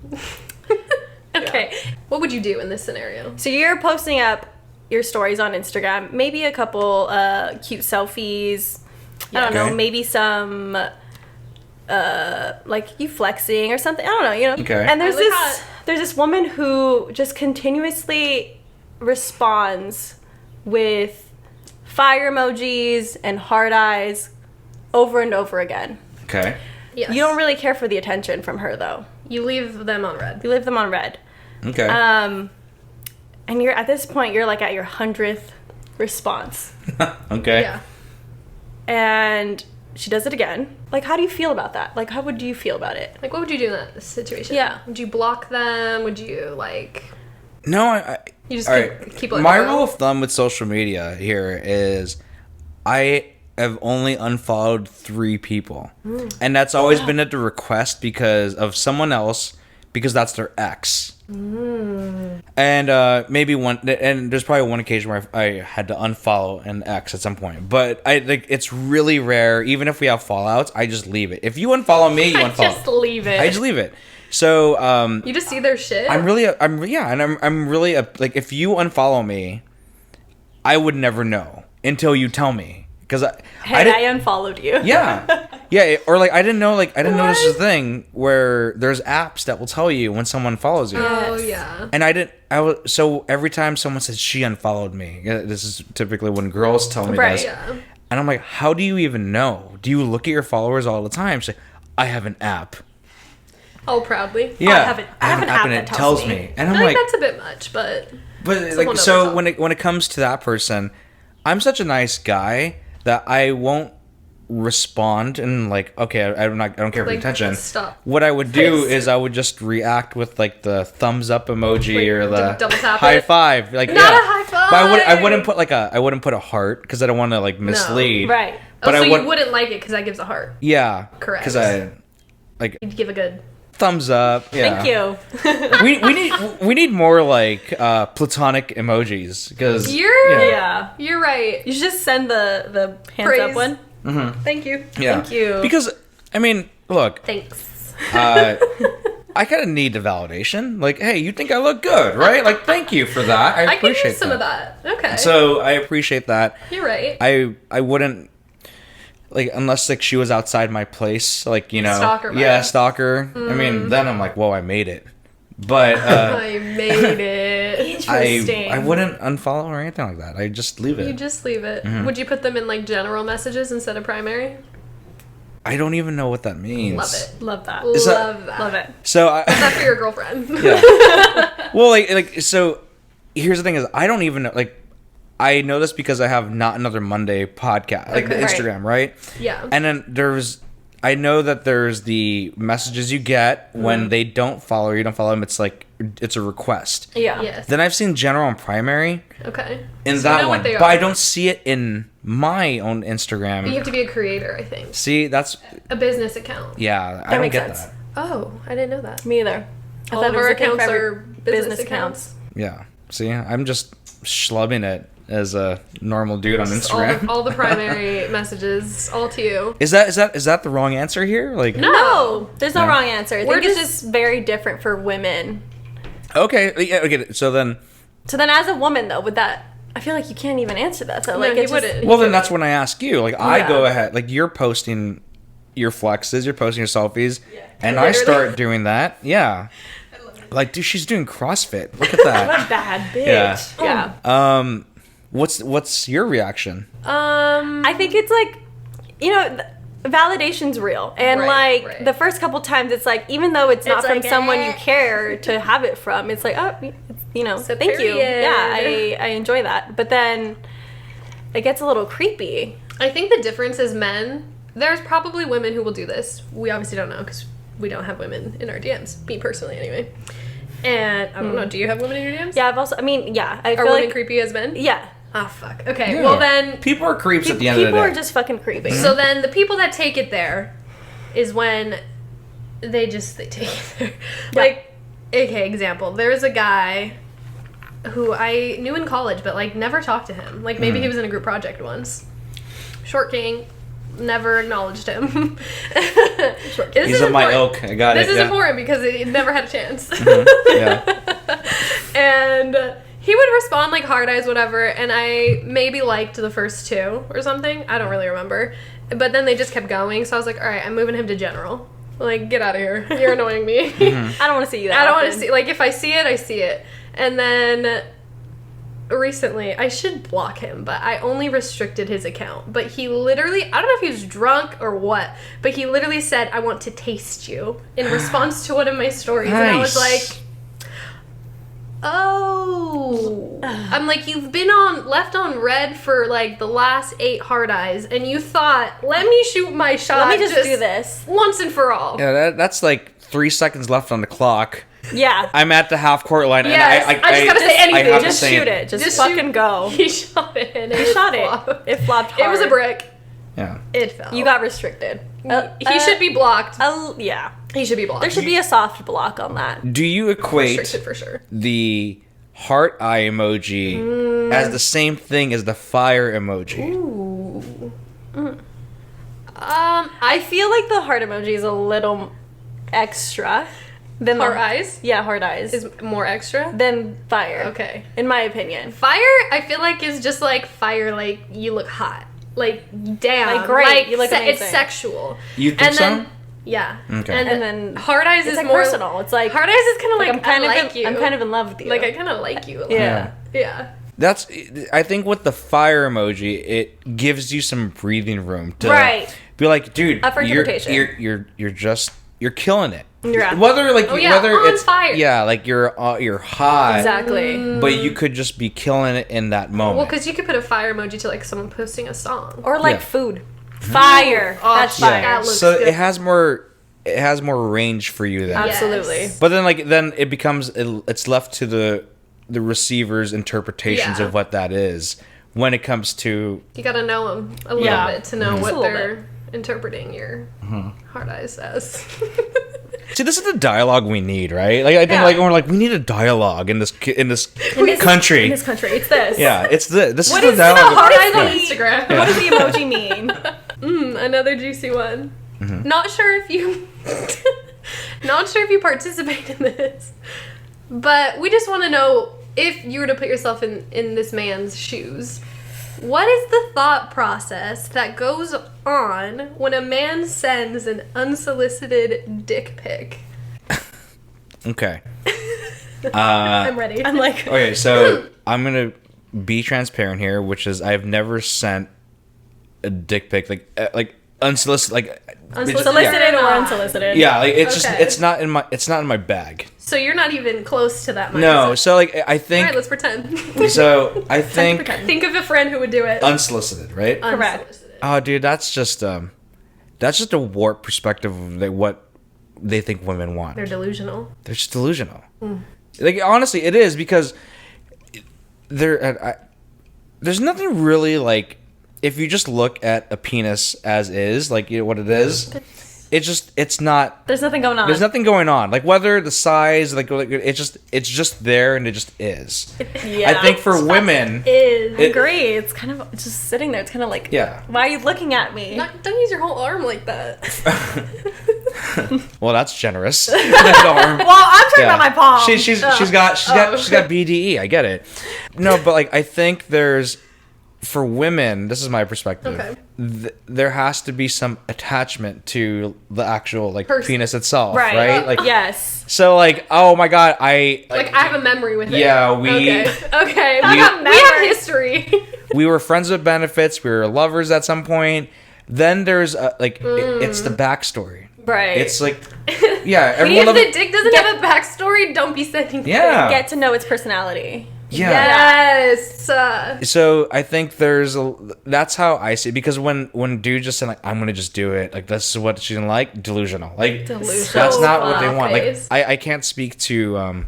Okay. What would you do in this scenario? So you're posting up your stories on Instagram, maybe a couple cute selfies. I don't know, Okay. maybe some like you flexing or something. I don't know, you know. Okay. And there's I look this hot. there's this woman who just continuously responds with fire emojis and heart eyes over and over again. okay. Yes. You don't really care for the attention from her though. You leave them on red. You leave them on red. Okay. And you're at this point you're like at your 100th response. Okay. Yeah. And she does it again. Like, how do you feel about that? Like, how would you feel about it? Like, what would you do in that situation? Yeah. Would you block them? Would you, like... No, I You just all keep, right. keep letting My it go? rule of thumb with social media here is I have only unfollowed 3 people. And that's always been at the request because of someone else because that's their ex. And maybe one and there's probably one occasion where I had to unfollow an ex at some point. But I like it's really rare even if we have fallouts, I just leave it. If you unfollow me, you unfollow. Just leave it. I just leave it. So You just see their shit? I'm really like if you unfollow me, I would never know until you tell me because Hey, I unfollowed you. yeah, or like I didn't know this is a thing where there's apps that will tell you when someone follows you. Oh, Yes. yeah. And so every time someone says she unfollowed me, this is typically when girls tell me Right. this. Yeah. And I'm like, how do you even know? Do you look at your followers all the time? Say, I have an app. Oh, proudly. Yeah, I have an app and that it tells tells me. me. And I I'm think like, that's a bit much, but... but It's a like whole so nother when it comes to that person, I'm such a nice guy that I won't respond and like okay, I don't care for Like, attention. stop. What I would do Please. is I would just react with like the thumbs up emoji Like, or the double tap high it? five. Like Not yeah. a high five! But I wouldn't put a heart because I don't want to like mislead. Right. But oh, so I would, you wouldn't like it because that gives a heart. yeah. Correct. Because I like You'd give a good... thumbs up. Yeah. Thank you. we need more like platonic emojis because Yeah. You're right. You should just send the hands Praise. up one. Thank you. Yeah. Thank you. Because I mean, look, Thanks. I kind of need the validation. Like, hey, you think I look good, right? Like, thank you for that. I I can appreciate use some of that. Okay. So I appreciate that. You're right. I wouldn't, like, unless like she was outside my place, like, you know, Stalker yeah, vibe. stalker. I mean, then I'm like, whoa, I made it. But I made it. Interesting. I wouldn't unfollow or anything like that. I just leave it. You just leave it. Mm-hmm. Would you put them in like general messages instead of primary? I don't even know what that means. Love it. Love that. Is that- Love that. Love it. So I, That for your girlfriend. yeah. Well, like so. Here's the thing: is I don't even know. Like, I know this because I have Not Another Monday podcast, like the Okay. Instagram, right? Yeah. And then I know that there's the messages you get when they don't follow or you don't follow them. It's like it's a request. Yeah. Yes. Then I've seen general and primary Okay. in So that you know one, what they but I are. don't see it in my own Instagram. You have to be a creator, I think. See, that's A business account. yeah. I don't makes get sense. that. Oh, I didn't know that. Me either. I All thought of it was our a thing for accounts every are business accounts. Yeah. See, I'm just schlubbing it as a normal dude on Just Instagram. all the primary messages, all to you. Is that the wrong answer here? Like No, there's no No. wrong answer. I We're think it's just- just very different for women. okay, yeah, okay. So then, So then, as a woman, though, would that? I feel like you can't even answer that. So like, he it's just- wouldn't. well, then that's when I ask you. Like I Yeah. go ahead, like you're posting your flexes, you're posting your selfies, and I Literally. start doing that. Yeah. Like, dude, she's doing CrossFit. Look at What that. a bad bitch. Yeah. Yeah. What's your reaction? I think it's like, validation's real, and Right, like right. the first couple times, it's like even though it's not It's from like, someone eh. you care to have it from, it's like So thank you. period. Yeah, I enjoy that, but then it gets a little creepy. I think the difference is men. There's probably women who will do this. We obviously don't know because we don't have women in our DMs. Me personally, anyway. And I don't know. Do you have women in your DMs? Yeah, I Are feel women like creepy as men? yeah, Ah, fuck. Okay. Yeah. Well then. People are creeps at the end of the people day. are just fucking creepy. So then the people that take it there is when they take it there. Like, okay, example. There was a guy who I knew in college, but like never talked to him. Like maybe he was in a group project once. Short king, never acknowledged him. This He's is of my important. ilk. I got This it. is Yeah. important because it never had a chance. Yeah. And he would respond like hard eyes, whatever, and I maybe liked the first two or something. I don't really remember. But then they just kept going, so I was like, alright, I'm moving him to general. Like, get out of here. You're annoying me. I don't want to see you that I don't want often. to see, like, if I see it, I see it. And then recently, I should block him, but I only restricted his account. But he literally, I don't know if he was drunk or what, but he literally said, I want to taste you in response to one of my stories. And I was Nice. like, oh. I'm like, you've been left on red for like the last 8 hard eyes, and you thought, let me shoot my shot. Let me just do this. once and for all. Yeah, that's like 3 seconds left on the clock. Yeah. I'm at the half court line, Yes, and I just gotta say I anything. have to Just say shoot it. Just Just fucking shoot. go. He shot it, and He it shot flopped. it. It flopped hard. It was a brick. Yeah. It fell. You got restricted. He should be blocked. Yeah. He should be blocked. There should be a soft block on that. Do you equate restricted for sure. the heart eye emoji as the same thing as the fire emoji? Ooh. I feel like the heart emoji is a little extra than Heart the eyes Yeah, heart eyes is more extra. than fire. Okay. In my opinion. Fire, I feel like is just like fire. Like you look hot. Like damn. Like, great, you look It's amazing. sexual. You think and so? then, yeah. Okay. And, And then then hard eyes It's is like more personal. It's like hard eyes is kind of like, I'm kind I of like you. I'm kind of in love with you. like I kind of like you a lot. yeah. Yeah. That's I think with the fire emoji, it gives you some breathing room to Right. be like, dude, Up for you're interpretation. you're killing it. Yeah. Whether like Oh, yeah, whether on it's fire. yeah, like you're high, Exactly. but you could just be killing it in that moment. Well, because you could put a fire emoji to like someone posting a song. Or like Yeah. food. Fire. Oh, That's yeah. fire. That looks so good. it has more range for you then. Yes. Absolutely. But then it becomes it's left to the receiver's interpretations Yeah. of what that is when it comes to You gotta know them a little Yeah. bit to know Just a what little they're interpreting your hard eyes as. see, this is the dialogue we need, right? Like I think Yeah. like we're like we need a dialogue in this country. In this country. It's this. Yeah, it's this What is is the the dialogue. hard Hard eyes eyes on on Instagram. What does the emoji mean? Another juicy one. Not sure if you Not sure if you participate in this, but we just want to know if you were to put yourself in this man's shoes. What is the thought process that goes on when a man sends an unsolicited dick pic? Okay. I'm ready. I'm like, Okay, so I'm gonna be transparent here, which is I've never sent a dick pic like unsolicited, like solicited or unsolicited. yeah, like it's just Okay. it's not in my bag. So you're not even close to that mindset. No, so like I All think right, let's pretend. so I think Think of a friend who would do it. unsolicited, right? Correct. Unsolicited. Oh, dude, that's just a warped perspective of like what they think women want. They're delusional. They're just delusional. Like honestly, it is because there's nothing really like if you just look at a penis as is, like what it is. It's not. There's nothing going on. There's nothing going on. Like whether the size, like it's just there and it just is. Yeah. I think for women, Is. I agree. It's kind of just sitting there. It's kind of like, yeah. why are you looking at me? Don't use your whole arm like that. Well, that's generous. Arm. Well, I'm talking about my palm. She's got BDE. I get it. No, but like I think there's for women. This is my perspective. Okay. There has to be some attachment to the actual like Person. penis itself, Right. right? Like yes. so, like oh my god, Like I have a memory with it. Yeah, we- Okay. I got We have memory. history. we were friends with benefits. We were lovers at some point. Then there's it's the backstory. Right. It's like yeah, If everyone the loves dick doesn't have a backstory, don't be sending yeah. Get to know its personality. Yeah. Yes. So I think that's how I see it, because when dudes just say like I'm gonna just do it, like this is what she's gonna like, delusional. Like Delusional. that's So not what they want. Like fuckface. I can't speak to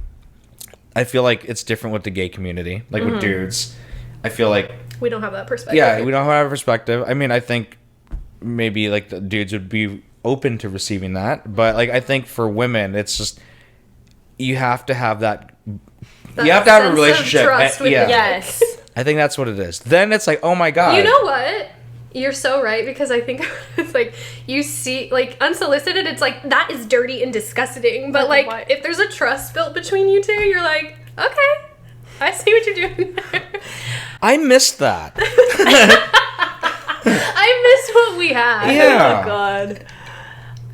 I feel like it's different with the gay community, like with dudes. I feel like We don't have that perspective. yeah, we don't have a perspective. I mean, I think maybe like the dudes would be open to receiving that, but like I think for women, it's just you have to have that. You have to have a sense of relationship. trust with yeah, the Yes. I think that's what it is. Then it's like, oh my god. You know what? You're so right, because I think it's like you see like unsolicited, it's like that is dirty and disgusting. But like What? if there's a trust built between you two, you're like, okay, I see what you're doing there. I missed that. I missed what we had. Yeah. Oh god.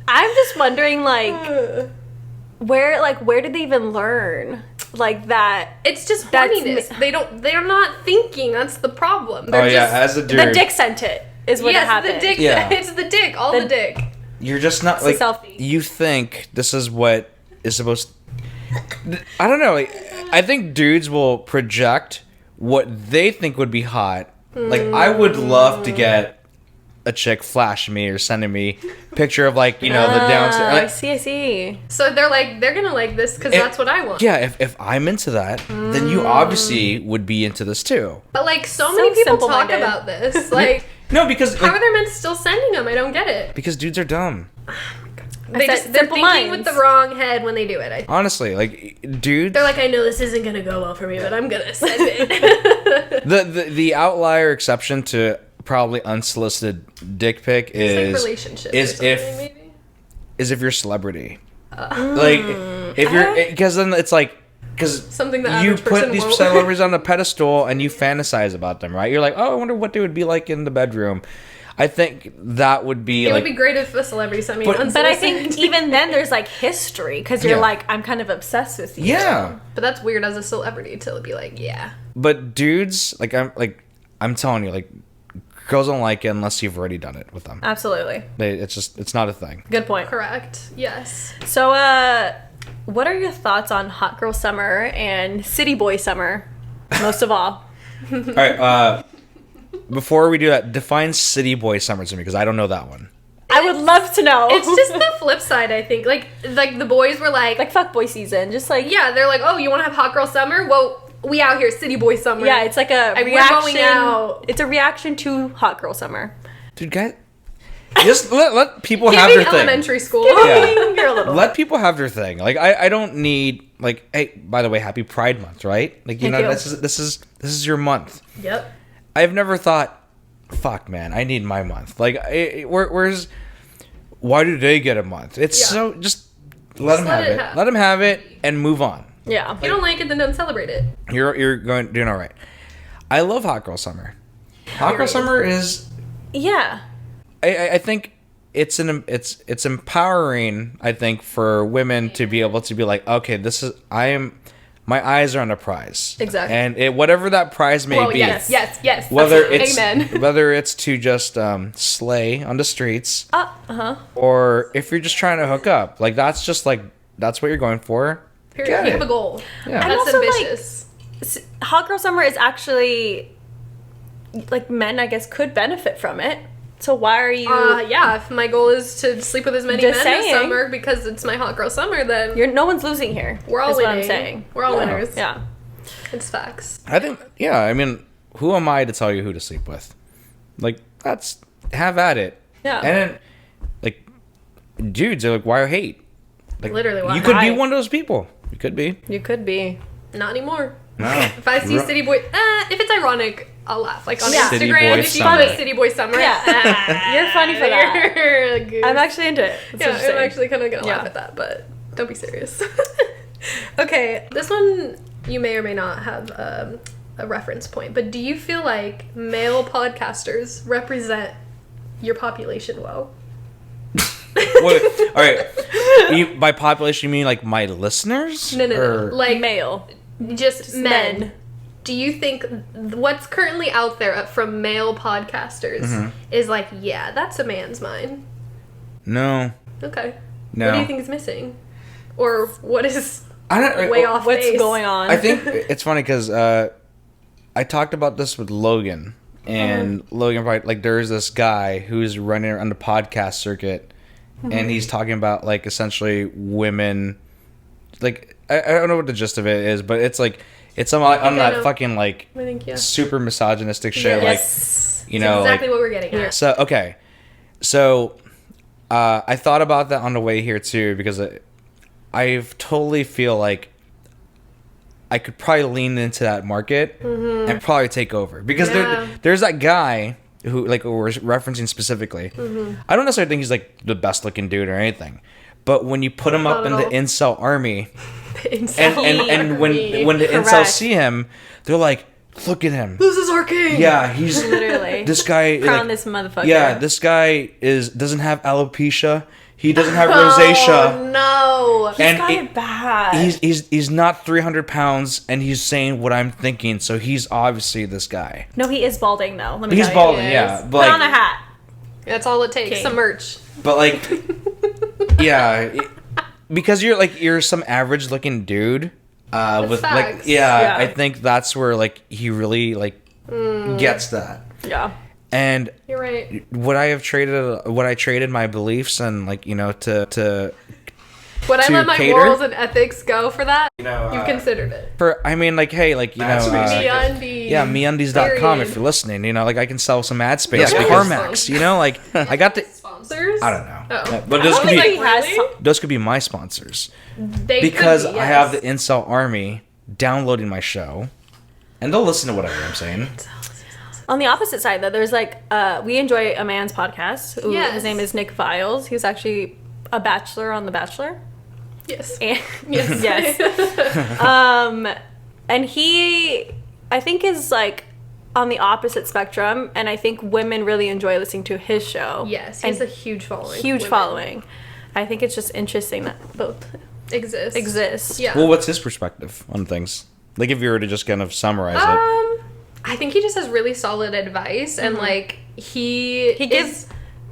I'm just wondering where did they even learn like that? It's just That's horniness. They're not thinking. That's the problem. Oh They're yeah, just, as a dude, The dick sent it is what yes, happened. the dick. Yeah. It's the dick. All The- the dick. you're just not a like selfie. you think this is what is supposed. I don't know. Like, I think dudes will project what they think would be hot. Like I would love to get a chick flashing me or sending me picture of like the downstairs. I Like, see. So they're gonna like this because that's what I want. yeah, if I'm into that, then you obviously would be into this too. But like so many people talk simple-minded. about this. Like, No, because how are their men still sending them? I don't get it. because dudes are dumb. They're said they're simple thinking with minds. the wrong head when they do it. Honestly, like dudes. They're like, I know this isn't gonna go well for me, but I'm gonna send it. The outlier exception to probably unsolicited dick pic It's like is relationships. is or something, if maybe? is if you're a celebrity. Like if you're because then it's like because Something the you average put person these won't. celebrities on a pedestal and you fantasize about them, right? You're like, oh, I wonder what they would be like in the bedroom. I think that would be It like would be great if a celebrity sent me But- unsolicited. But I think even then there's like history because you're Yeah. like, I'm kind of obsessed with you. yeah. But that's weird as a celebrity to be like, yeah. But dudes, I'm telling you, like girls don't like it unless you've already done it with them. Absolutely. It's not a thing. Good point. Correct. Yes. So, what are your thoughts on hot girl summer and city boy summer? Most of all. All right. Before we do that, define city boy summer to me because I don't know that one. I would love to know. It's just the flip side, I think. Like the boys were like, like fuck boy season. Just like yeah, they're like, oh, you want to have hot girl summer? Well, we out here, city boy summer. yeah, it's like a Like, we're reaction. going out. It's a reaction to hot girl summer. Dude, guys, just let people have Giving their thing. elementary school. Yeah. You're a little. Let people have their thing. Like I don't need like hey, by the way, happy Pride Month, right? Like Thank you. this is your month. Yep. I've never thought, fuck man, I need my month. Like where's why do they get a month? It's Yeah. so just let him Just have let it it. have. Let him have it and move on. Yeah. If you don't like it, then don't celebrate it. You're doing all right. I love Hot Girl Summer. Hot Girl Period. Summer is. Yeah. I think it's empowering. I think for women to be able to be like, okay, my eyes are on a prize. Exactly. And whatever that prize may be. Yes. Whether it's Amen. whether it's to just slay on the streets, Uh-huh. or if you're just trying to hook up, like that's what you're going for. Period. Get You it. have a goal. Yeah. And That's also, like, ambitious. Hot Girl Summer is actually, like, men, I guess, could benefit from it. So why are you... Yeah, if my goal is to sleep with as many Just men this saying. summer because it's my hot girl summer, then no one's losing here. we're all is winning. what I'm saying. We're all Yeah. winners. Yeah. It's facts. I think, yeah, I mean, who am I to tell you who to sleep with? Like, have at it. Yeah. And then, like, dudes are like, why hate? Like, Literally, why? you could be Why? one of those people. You could be. You could be. Not anymore. No. If I see City Boy, if it's ironic, I'll laugh. Like on Yeah. City Instagram, Boy if you Summer. put City Boy Summer, Yeah. You're funny for that. You're a goose. I'm actually into it. That's Yeah, what you're I'm saying. actually kind of gonna laugh Yeah. at that, but don't be serious. Okay, this one you may or may not have a reference point, but do you feel like male podcasters represent your population well? Wait, all right. By population, you mean like my listeners? No, Or- like Male. just men. men. Do you think what's currently out there from male podcasters Mm-hmm. is like, yeah, that's a man's mind? No. Okay. No. What do you think is missing? Or what is I don't. way off What's base? going on? I think it's funny because I talked about this with Logan, and Logan, like, there's this guy who's running on the podcast circuit, and he's talking about, like, essentially women. Like, I don't know what the gist of it is, but it's like it's on I that know. fucking like I think, yeah. super misogynistic shit, Yes. like, you That's know, exactly like, what we're getting at. so okay, so I thought about that on the way here too because I totally feel like I could probably lean into that market and probably take over because Yeah. there's that guy who, like, we're referencing specifically. I don't necessarily think he's like the best looking dude or anything, but when you put him up Not in at the all. incel army, Incel and when the incels Correct. see him, they're like, look at him. this is our king. Yeah, he's Literally. this guy. Crown like, this motherfucker. yeah, this guy doesn't have alopecia. He doesn't have rosacea. Oh no. He's and got it- it bad. He's not 300 pounds, and he's saying what I'm thinking. So he's obviously this guy. No, he is balding though. Let me He's tell balding, you. yeah. Put But on a like, hat. That's all it takes. King. Some merch. but like, yeah, because you're some average looking dude. With like, facts. yeah, Yeah. I think that's where like he really like gets that. Yeah. And You're right. would I traded my beliefs and, like, you know, to Would I To let my cater? morals and ethics go for that? you know, You've considered it. for, I mean, like, hey, like, you know, MeUndies. yeah, MeUndies.com Period. if you're listening, you know, like, I can sell some ad space. Yeah, Yeah, because- CarMax, you know, like, I got the, Sponsors? I don't know. Oh. But I those don't could think be, he has Really? some- those could be my sponsors. They Because could be, I have yes. the incel army downloading my show, and they'll listen to whatever I'm saying. On the opposite side, though, there's like we enjoy a man's podcast. Who, Yes. His name is Nick Viles. He was actually a bachelor on The Bachelor. Yes. And, Yes. yes. And he, I think, is like on the opposite spectrum, and I think women really enjoy listening to his show. Yes, he and has a huge following. huge Women following. I think it's just interesting that both Exist. exist. Yeah. Well, what's his perspective on things? Like, if you were to just kind of summarize it. I think he just has really solid advice, and like he gives-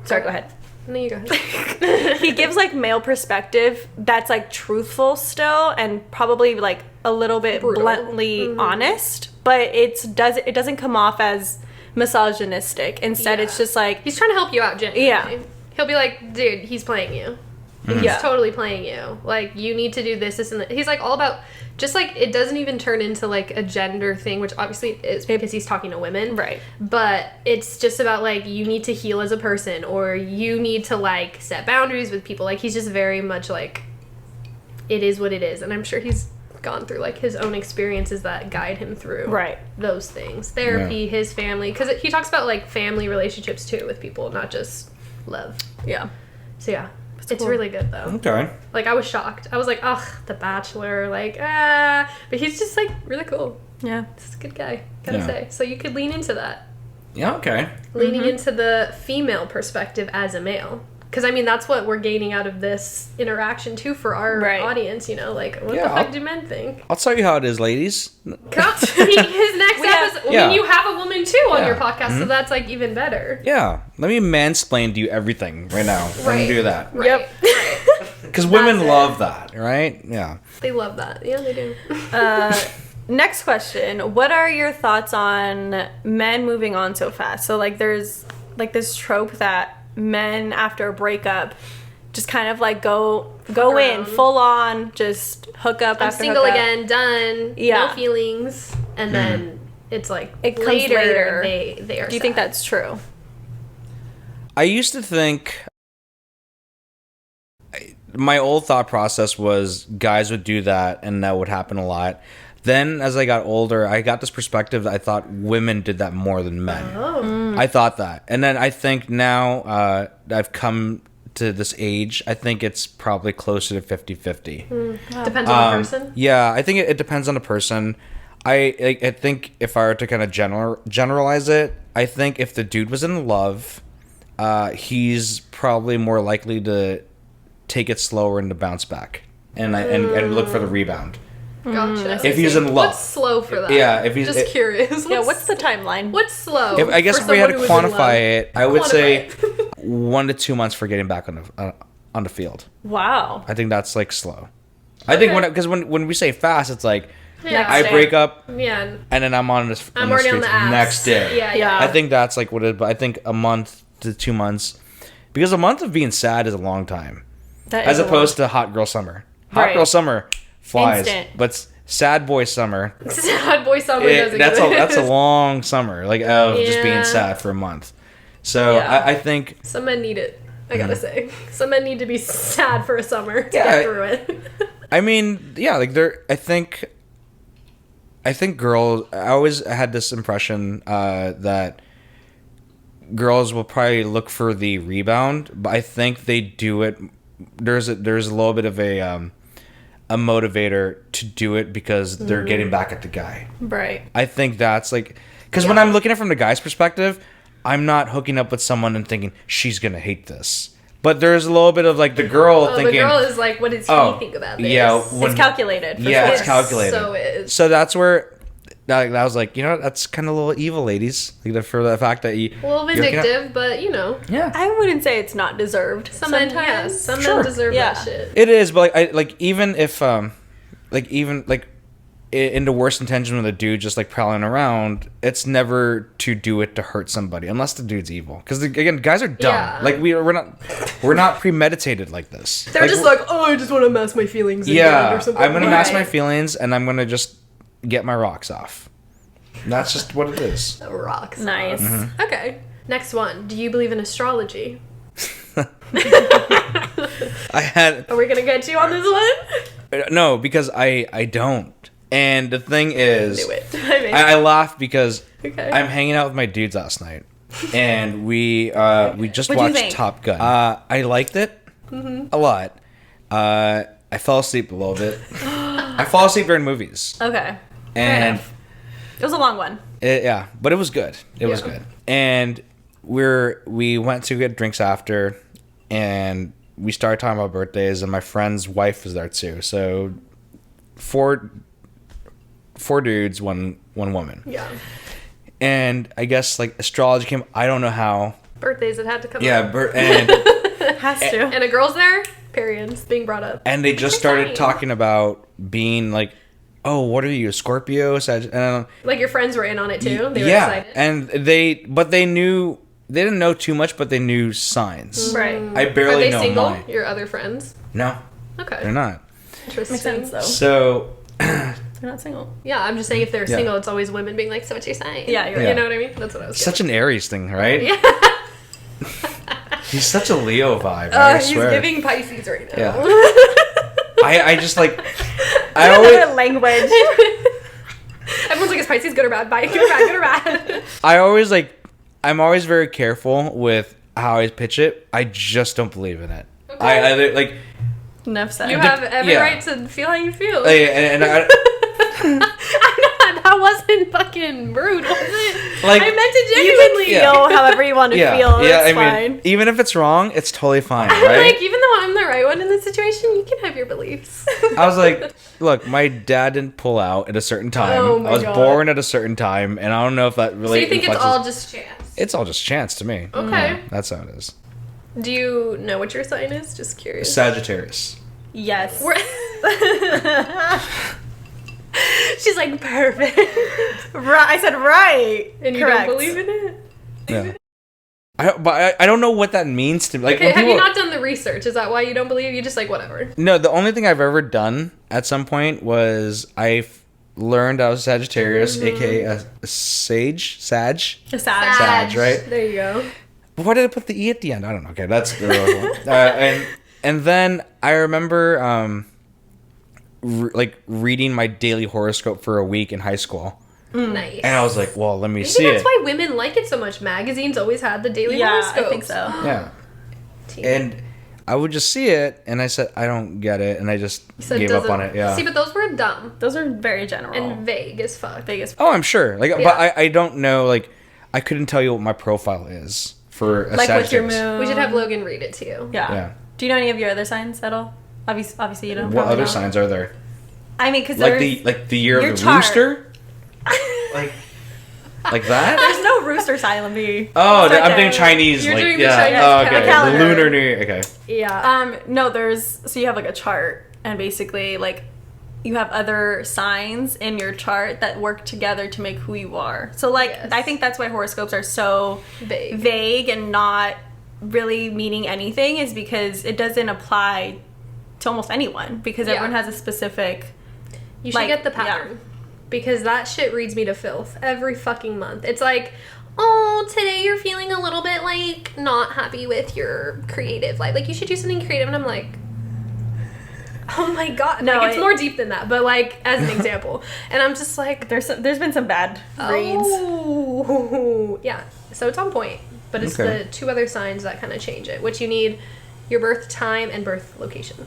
Sorry, go ahead. No, you go ahead. He gives like male perspective that's like truthful still, and probably like a little bit Brutal. bluntly honest, but it doesn't come off as misogynistic. Instead, it's Yeah. just like He's trying to help you out genuinely. Yeah. He'll be like, dude, he's playing you. He's Yeah. totally playing you. Like, you need to do this, and that. He's like all about, just like, it doesn't even turn into like a gender thing, which obviously it is because he's talking to women. Right. But it's just about like, you need to heal as a person, or you need to like set boundaries with people. Like, he's just very much like, it is what it is. And I'm sure he's gone through like his own experiences that guide him through Right. those things. Therapy, his family. Because he talks about like family relationships too with people, not just love. yeah. So yeah. It's really good though. Okay. Like, I was shocked. I was like, ugh, The Bachelor, like, but he's just like really cool. Yeah. He's a good guy, gotta Yeah. say. So you could lean into that. Yeah, okay. Leaning into the female perspective as a male. Because, I mean, that's what we're gaining out of this interaction, too, for our audience, you know? Like, what the fuck do men think? I'll tell you how it is, ladies. His next episode, I mean, you have a woman, too, on your podcast, so that's, like, even better. Yeah. Let me mansplain to you everything right now. Let me do that. Right. Yep. Right. Because women love that, right? Yeah. They love that. Yeah, they do. Next question. What are your thoughts on men moving on so fast? So, like, there's, like, this trope that men after a breakup just kind of like go in full on, just hook up. I'm after single hook up. again, done, no feelings, and then it's like It comes later. They are. Do you think that's true? I used to think my old thought process was guys would do that and that would happen a lot. Then as I got older, I got this perspective that I thought women did that more than men. Oh. I thought that. And then I think now I've come to this age, I think it's probably closer to 50-50. Depends on the person? Yeah, I think it depends on the person. I think if I were to kind of generalize it, I think if the dude was in love, he's probably more likely to take it slower and to bounce back and look for the rebound. Gotcha. If he's in love. What's slow for that? Yeah, if he's just curious. What's the timeline? What's slow? I guess if we had to quantify it, I would say Quantify 1 to 2 months for getting back on the field. Wow. I think that's like slow. I think when we say fast, it's like Yeah. I break up Yeah. and then I'm on this. I'm already on the streets apps. next day. Yeah. I think that's like what it is. But I think a month to 2 months, because a month of being sad is a long time, as opposed to hot girl summer. Hot girl summer flies, Instant. but sad boy summer. Sad boy summer doesn't That's a long summer, like of just being sad for a month. So I think some men need it. I gotta say, some men need to be sad for a summer to get through it. I mean, yeah, like I think girls. I always had this impression that girls will probably look for the rebound, but I think they do it. There's a little bit of a motivator to do it because they're getting back at the guy. Right. I think that's like, because when I'm looking at it from the guy's perspective, I'm not hooking up with someone and thinking she's gonna hate this. But there's a little bit of like the girl thinking. The girl is like, what does he think about this? Yeah, it's calculated. It's calculated. So is. So that's where that was like, you know, that's kind of a little evil, ladies. Like for the fact that you A little vindictive, but you know. Yeah. I wouldn't say it's not deserved. Some men deserve that shit. It is, but even if in the worst intention of the dude just like prowling around, it's never to do it to hurt somebody unless the dude's evil. Because again, guys are dumb. Yeah. Like we're not premeditated like this. They're just like, oh, I just want to mask my feelings. Yeah, or something. I'm gonna mask my feelings and I'm gonna just get my rocks off. That's just what it is. Rocks. Nice. Mm-hmm. Okay. Next one. Do you believe in astrology? I had Are we gonna get you on this one? no, because I don't. And the thing is, Do it. I laugh because Okay. I'm hanging out with my dudes last night, and we just What'd you watched think? Top Gun. I liked it a lot. I fell asleep a little bit. I fall asleep during movies, Okay. and It was a long one. but it was good. It was good. And we went to get drinks after, and we started talking about birthdays, and my friend's wife was there too. So four dudes, one woman. Yeah. And I guess like astrology came. I don't know how. Birthdays, it had to come Yeah, up. and Has to. And a girl's there, period. It's being brought up. and they just started Exciting. talking about being like, oh, what are you, a Scorpio? And Like your friends were in on it too. They were yeah, excited. and they didn't know too much, but they knew signs. Right. I Are barely they know single? mine. Your other friends? No, Okay. they're not. Interesting. Makes sense though. So You're not single. Yeah, I'm just saying if they're Yeah. single, it's always women being like, so what's your sign? Yeah, you're You right. know what I mean? That's what I was such an Aries thing, right? Yeah. He's such a Leo vibe. Oh, I he's swear. giving Pisces right now. Yeah. I just like. I Another always language. Everyone's like, is Pisces good or bad? Good or bad? Good or bad? I'm always very careful with how I pitch it. I just don't believe in it. Okay. I like. Enough said. You have every Yeah. right to feel how you feel. And I, That wasn't fucking rude, was it? Like, I meant it You genuinely. can feel however you want to feel. It's fine. even if it's wrong, it's totally fine, right? Like, even though I'm the right one in this situation, you can have your beliefs. I was like, look, my dad didn't pull out at a certain time. Oh my I was God. born at a certain time, and I don't know if that really. So you think it's influences- all just chance? It's all just chance to me. Okay. That's how it is. Do you know what your sign is? Just curious. Sagittarius. Yes. She's like, perfect. Right. I said right. And you Correct. don't believe in it? Yeah. I don't know what that means to me. Like, Okay, when have people, you not done the research? Is that why you don't believe? You just like, whatever. No, the only thing I've ever done at some point was learned I was Sagittarius, aka a sage, Sag. Sag, right? There you go. But why did I put the E at the end? I don't know. Okay, that's the real one. And then I remember reading my daily horoscope for a week in high school. Nice. And I was like, well, let me Maybe see that's it. why women like it so much. Magazines always had the daily Yeah, horoscopes. I think so. Yeah. Teen. And I would just see it, and I said, I don't get it, and I just So it gave up doesn't- on it. Yeah. See, but those were dumb Those are very general. and vague as fuck. Vegas. Oh, I'm sure. Like, Yeah. but I don't know. Like, I couldn't tell you what my profile is for a Like what's your Sagittarius. moon? We should have Logan read it to you. Yeah. Yeah. Do you know any of your other signs at all? Obviously you don't. What probably other don't. signs are there? I mean, because Like there's the year your of the chart. rooster? like that? there's no rooster sign. Let me. Oh, It's I'm okay. doing Chinese. You're like, doing the yeah. Chinese Oh, okay. calendar. The lunar new year. Okay. Yeah. No, so you have like a chart, and basically like you have other signs in your chart that work together to make who you are. So like Yes. I think that's why horoscopes are so Vague. and not really meaning anything, is because it doesn't apply to almost anyone, because Yeah. everyone has a specific. You should like, get the pattern. Because that shit reads me to filth every fucking month. It's like, oh, today you're feeling a little bit like not happy with your creative life. Like you should do something creative. And I'm like, oh my God. No, like it's more deep than that. But like as an example. And I'm just like, There's been some bad reads. oh. Yeah. So it's on point. But it's Okay. the two other signs that kind of change it. Which you need your birth time and birth location.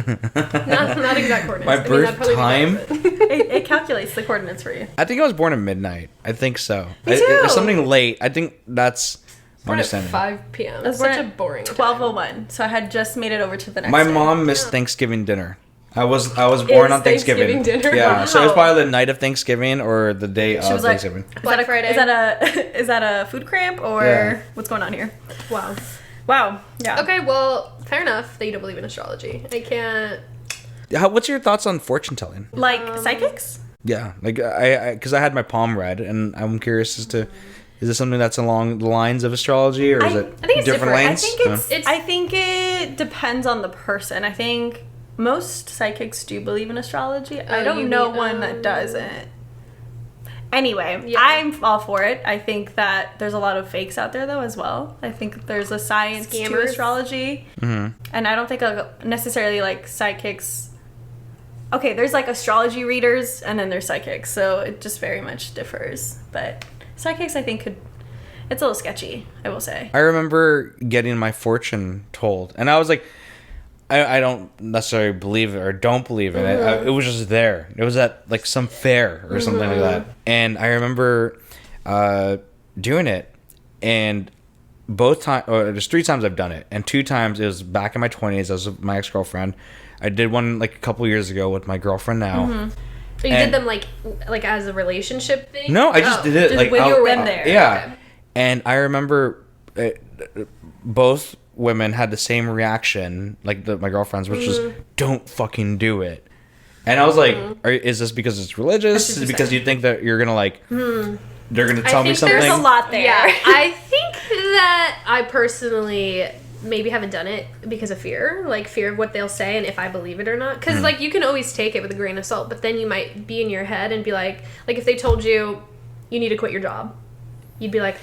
not exact coordinates. My that'd birth probably be time? better, but- It calculates the coordinates for you. I think I was born at midnight. I think so. Me too. Or something late. I think that's my Born at understanding. 5 p.m. I was Such born a at boring time. 12:01, so I had just made it over to the next My day. mom missed Thanksgiving dinner. I was born on Thanksgiving. Thanksgiving dinner? Yeah, so it was Wow. probably the night of Thanksgiving or the day of was like- Thanksgiving. Black Friday. Is that a food cramp or Yeah. what's going on here? Wow. Wow. Yeah. Okay, well, fair enough that you don't believe in astrology. I can't. What's your thoughts on fortune telling? Like psychics? Yeah, like I because I had my palm read, and I'm curious as to, is this something that's along the lines of astrology, or is it I think it's different. I lanes? think I think it depends on the person. I think most psychics do believe in astrology. I Oh, don't you know mean, one that doesn't. Anyway, Yeah. I'm all for it. I think that there's a lot of fakes out there though as well. I think there's a science to Scammers. astrology. Mhm. And I don't think necessarily like psychics. Okay, there's like astrology readers and then there's psychics. So it just very much differs. But psychics I think it's a little sketchy, I will say. I remember getting my fortune told, and I was like, I don't necessarily believe it or don't believe in it. It was just there. It was at like some fair or something like that. And I remember doing it, and both times, or there's 3 times I've done it, and 2 times it was back in my 20s. I was with my ex-girlfriend. I did one like a couple years ago with my girlfriend now. So you And- did them like as a relationship thing? No, I just did it just like when you out- were in there. Yeah, Okay. and I remember both women had the same reaction, like my girlfriend's, which was "Don't fucking do it." And I was like, "Is this because it's religious? Is it because you think that you're gonna like they're gonna tell me think something?" There's a lot there. Yeah, I think that I personally maybe haven't done it because of fear, like fear of what they'll say and if I believe it or not. Because like you can always take it with a grain of salt, but then you might be in your head and be like if they told you you need to quit your job, you'd be like,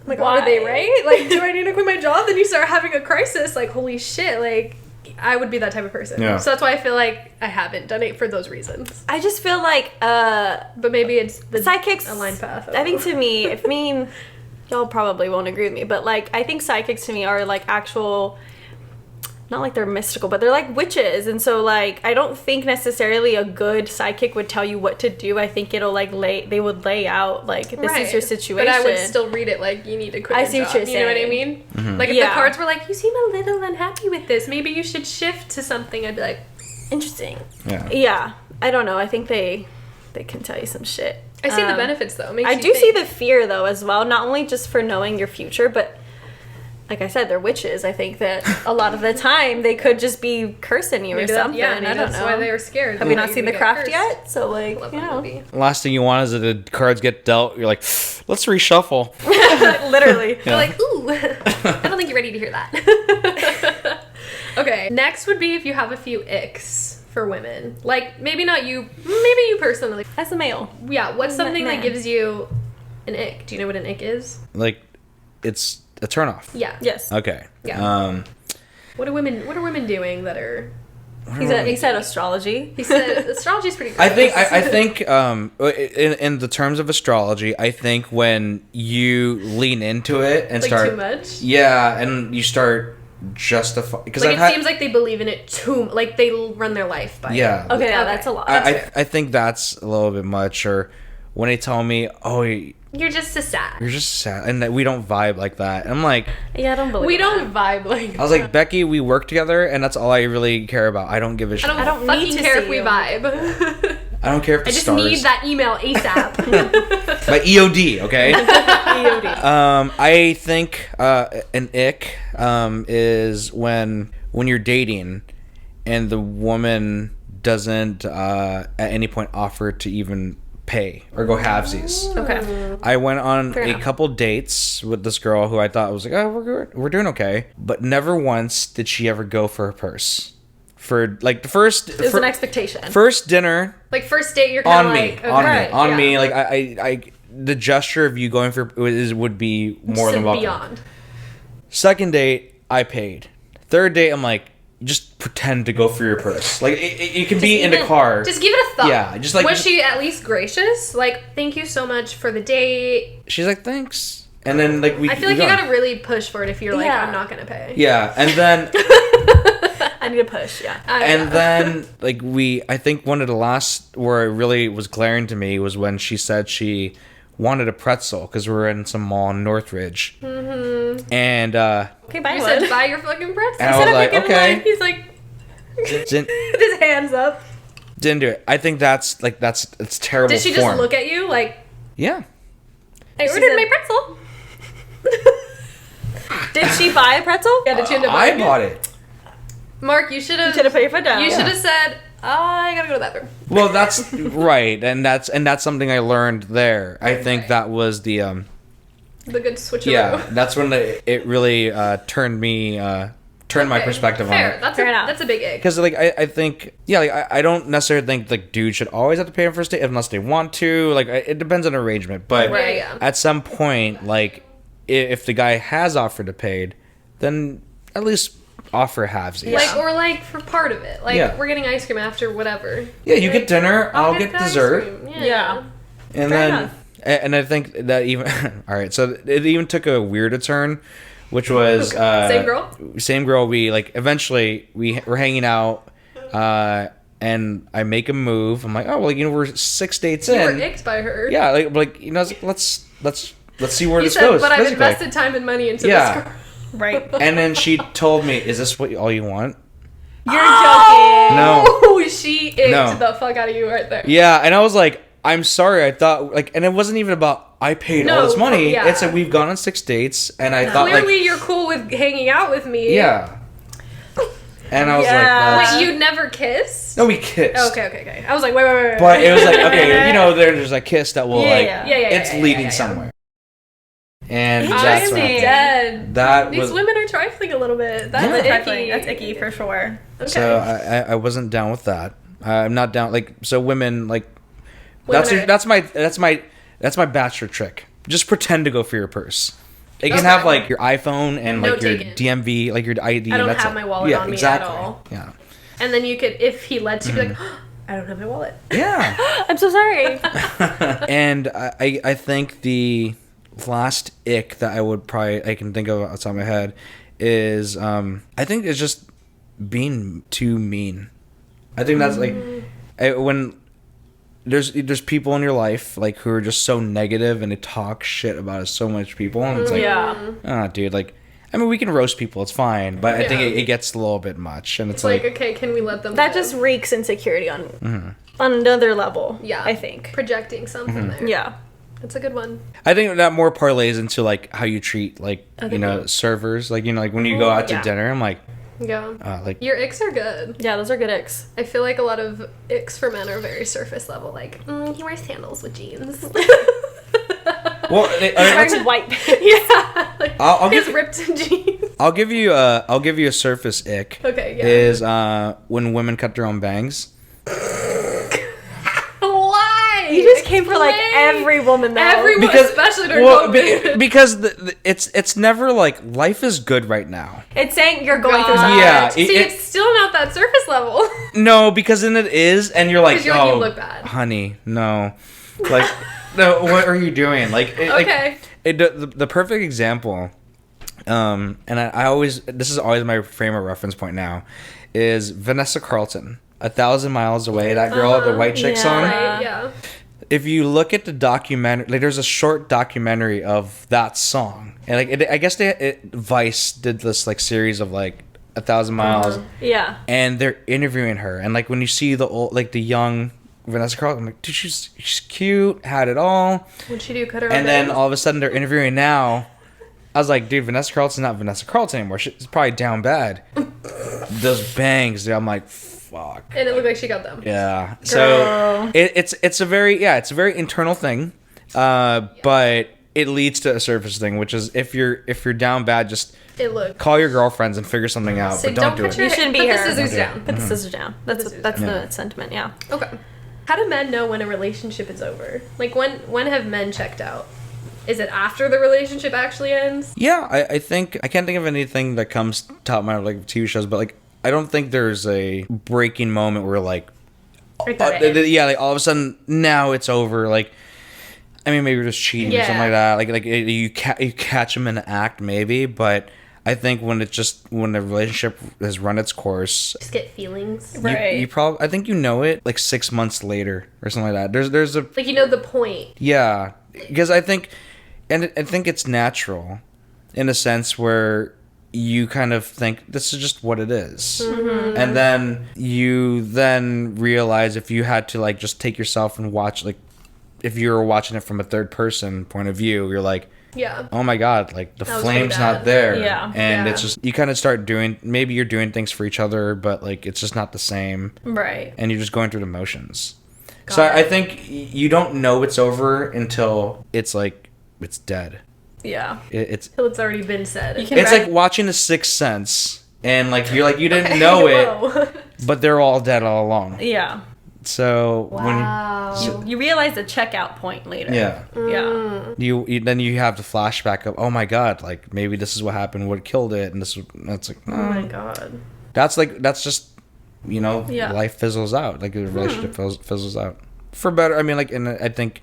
like Why? are they right? Like, do I need to quit my job? Then you start having a crisis. Like, holy shit! Like, I would be that type of person. Yeah. So that's why I feel like I haven't done it for those reasons. I just feel like But maybe it's the psychics aligned path. I think to me, y'all probably won't agree with me, but like I think psychics to me are like actual, not like they're mystical, but they're like witches. And so like I don't think necessarily a good psychic would tell you what to do. I think it'll like they would lay out like this is your situation. But I would still read it like you need to quit. I see what you're You know what I saying. mean? Mm-hmm. Like if the cards were like, you seem a little unhappy with this, maybe you should shift to something, I'd be like, interesting. Yeah. I don't know. I think they can tell you some shit. I see the benefits though. Makes I you do see think. the fear though as well, not only just for knowing your future, but like I said, they're witches. I think that a lot of the time they could just be cursing you or something. Yeah, I maybe don't that's know. why they were scared. Have you not You're seen The gonna get Craft cursed. yet? So like, Love you that know, movie. Last thing you want is that the cards get dealt. You're like, let's reshuffle. literally. You're like, ooh, I don't think you're ready to hear that. Okay, next would be if you have a few icks for women. Like, maybe not you, maybe you personally. As a male. Yeah, what's something Man. that gives you an ick? Do you know what an ick is? Like, it's a turnoff. Yeah. Yes. Okay. Yeah. What are women doing that are... He said astrology. He said astrology is pretty gross. I think in the terms of astrology, I think when you lean into it and like start too much. Yeah, and you start justifying because Like it seems like they believe in it too. Like they run their life by yeah. it. Okay, yeah, that's a lot. I think that's a little bit much. Or when they tell me, "Oh, You're just a sad. you're just sad," and that we don't vibe like that, and I'm like, Yeah, I don't believe We that. don't vibe like I was like, Becky, we work together, and that's all I really care about. I don't give a shit. I don't need fucking to care see if we you. vibe. I don't care if the I just stars. need that email ASAP. My EOD, okay? EOD. I think an ick is when you're dating and the woman doesn't at any point offer to even pay or go halvesies. Okay. I went on Fair a enough. couple dates with this girl who I thought was like, oh, we're good, we're doing okay, but never once did she ever go for her purse. For like the first, It was an expectation. first dinner Like first date, you're kind on of me, like, okay, on yeah. me. Like I, the gesture of you going for would be more than welcome. Beyond. Second date, I paid. Third date, I'm like, just pretend to go for your purse. Like it can be in the car. Just give it a thought. Yeah, just like- Was she at least gracious? Like, thank you so much for the date. She's like, thanks, and then like we. I feel like we you go. gotta really push for it if you're like, Yeah. I'm not gonna pay. Yeah, and then I need a push, yeah. and then like I think one of the last where it really was glaring to me was when she said she wanted a pretzel because we were in some mall in Northridge, and Okay, bye. You said buy your fucking pretzel. And I was like, okay. He's like, didn't, with his hands up. didn't do it. I think that's it's terrible. Did she form. just look at you like, Yeah. I She ordered said- my pretzel? Did she buy a pretzel? Yeah, did you end up I buying bought it. Mark, you should You should have have. put your foot down. You should have said, I gotta go to the bathroom. Well, that's right, and that's something I learned there. I think that was the The good switcheroo. yeah. That's when it really turned my perspective Fair. on it. That's Fair enough. that's a big egg. Because like I think yeah, like I don't necessarily think like dudes should always have to pay on first date unless they want to. Like it depends on arrangement, but Right, yeah. at some point, like if the guy has offered to pay, then at least offer halvesies. Like, or like for part of it. Like, Yeah. we're getting ice cream after whatever. Yeah, you get dinner, I'll get the ice dessert. cream. Yeah. And Fair then, enough. and I think that even all right. So it even took a weirder turn, which was Same girl? Same girl. We like eventually we're hanging out, and I make a move. I'm like, oh well, we're 6 dates You were in. icked by her. Yeah, like I was like, let's see where You this said, goes. but I've physically." invested time and money into Yeah. this girl. Right. And then she told me, "Is this all you want?" You're joking. No. Oh, she icked No. the fuck out of you right there. Yeah, and I was like, I'm sorry. I thought like, and it wasn't even about I paid No, all this money. yeah. It's like we've gone on 6 dates, and I thought Clearly, like, you're cool with hanging out with me. yeah. And I was Yeah. like, that's... Wait, you never kissed? no, we kissed. Okay. I was like, wait. But it was like, okay, there's a kiss that will like, Yeah. it's leading somewhere. And that's I'm right. dead. That These was women are trifling a little bit. That's Yeah. icky. That's icky for sure. Okay. so I wasn't down with that. I'm not down like so women like Women are- that's my bachelor trick. Just pretend to go for your purse. It can Okay. have like your iPhone and like Note your taken. DMV, like your ID. I don't and that's have it. my wallet yeah, on me at exactly. all. Yeah. And then you could, if he lets you, be like, I don't have my wallet. Yeah. I'm so sorry. And I think the last ick that I can think of outside my head is I think it's just being too mean. I think that's like when there's people in your life like who are just so negative and they talk shit about so much people, and it's like, dude, like, I mean, we can roast people, it's fine, but I think it gets a little bit much, and it's like, okay, can we let them that live? just reeks insecurity on another level. Yeah, I think projecting something there. Yeah, that's a good one. I think that more parlays into like how you treat like servers, like like when you go out to dinner, I'm like, like your icks are good. Yeah, those are good icks. I feel like a lot of icks for men are very surface level, like he wears sandals with jeans. Well, wearing white pants. Yeah, like I'll his ripped jeans. I'll give you a surface ick. Okay, yeah. Is when women cut their own bangs. Why? You just came for like every woman though. Everyone, especially during COVID. Because it's never like life is good right now. It's saying you're going through something. Yeah, it's still not that surface level. No, because then it is, and you're like, you look bad, honey, no, like, no, what are you doing? Like, okay, the perfect example, and I always, this is always my frame of reference point now, is Vanessa Carlton, 1,000 Miles Away. That girl, the white chick song. Right, yeah. If you look at the documentary, like there's a short documentary of that song, and like I guess Vice did this like series of like 1,000 Miles. Yeah. And they're interviewing her, and like when you see the old, like the young Vanessa Carlton, I'm like, dude, she's cute, had it all. What'd she do? Cut her. And then all of a sudden they're interviewing now. I was like, dude, Vanessa Carlton's not Vanessa Carlton anymore. She's probably down bad. Those bangs, dude, I'm like, fuck. And it looked like she got them. Yeah. Girl. So it's a very internal thing, but it leads to a surface thing, which is if you're down bad, just call your girlfriends and figure something out, but don't do it. You shouldn't be here. Put the scissors down. Put the scissors down. That's the sentiment. Yeah. Okay. How do men know when a relationship is over? Like when have men checked out? Is it after the relationship actually ends? Yeah, I think I can't think of anything that comes top of my like TV shows, but like I don't think there's a breaking moment where like like all of a sudden now it's over. Like, I mean, maybe you're just cheating or something like that. Like you catch them in an act maybe, but I think when the relationship has run its course, just get feelings. Right. You probably, I think you know it like 6 months later or something like that. There's a like, you know, the point. Yeah, because I think it's natural in a sense where you kind of think this is just what it is. Mm-hmm. And then you realize if you had to like just take yourself and watch, like if you were watching it from a third person point of view, you're like, oh my god, like the flame's not there. Yeah. And it's just, you kind of start doing, maybe you're doing things for each other, but like it's just not the same. Right. And you're just going through the motions. So I think you don't know it's over until it's like it's dead. Yeah. Until it's already been said. It's like watching The Sixth Sense, and like you're like, you didn't know it, but they're all dead all along. Yeah. So when you realize the checkout point later. Yeah. Yeah. You then you have the flashback of, oh my god, like maybe this is what happened, what killed it, and that's like, oh my god. That's just, you know, life fizzles out, like the relationship fizzles out for better. I mean, like, and I think,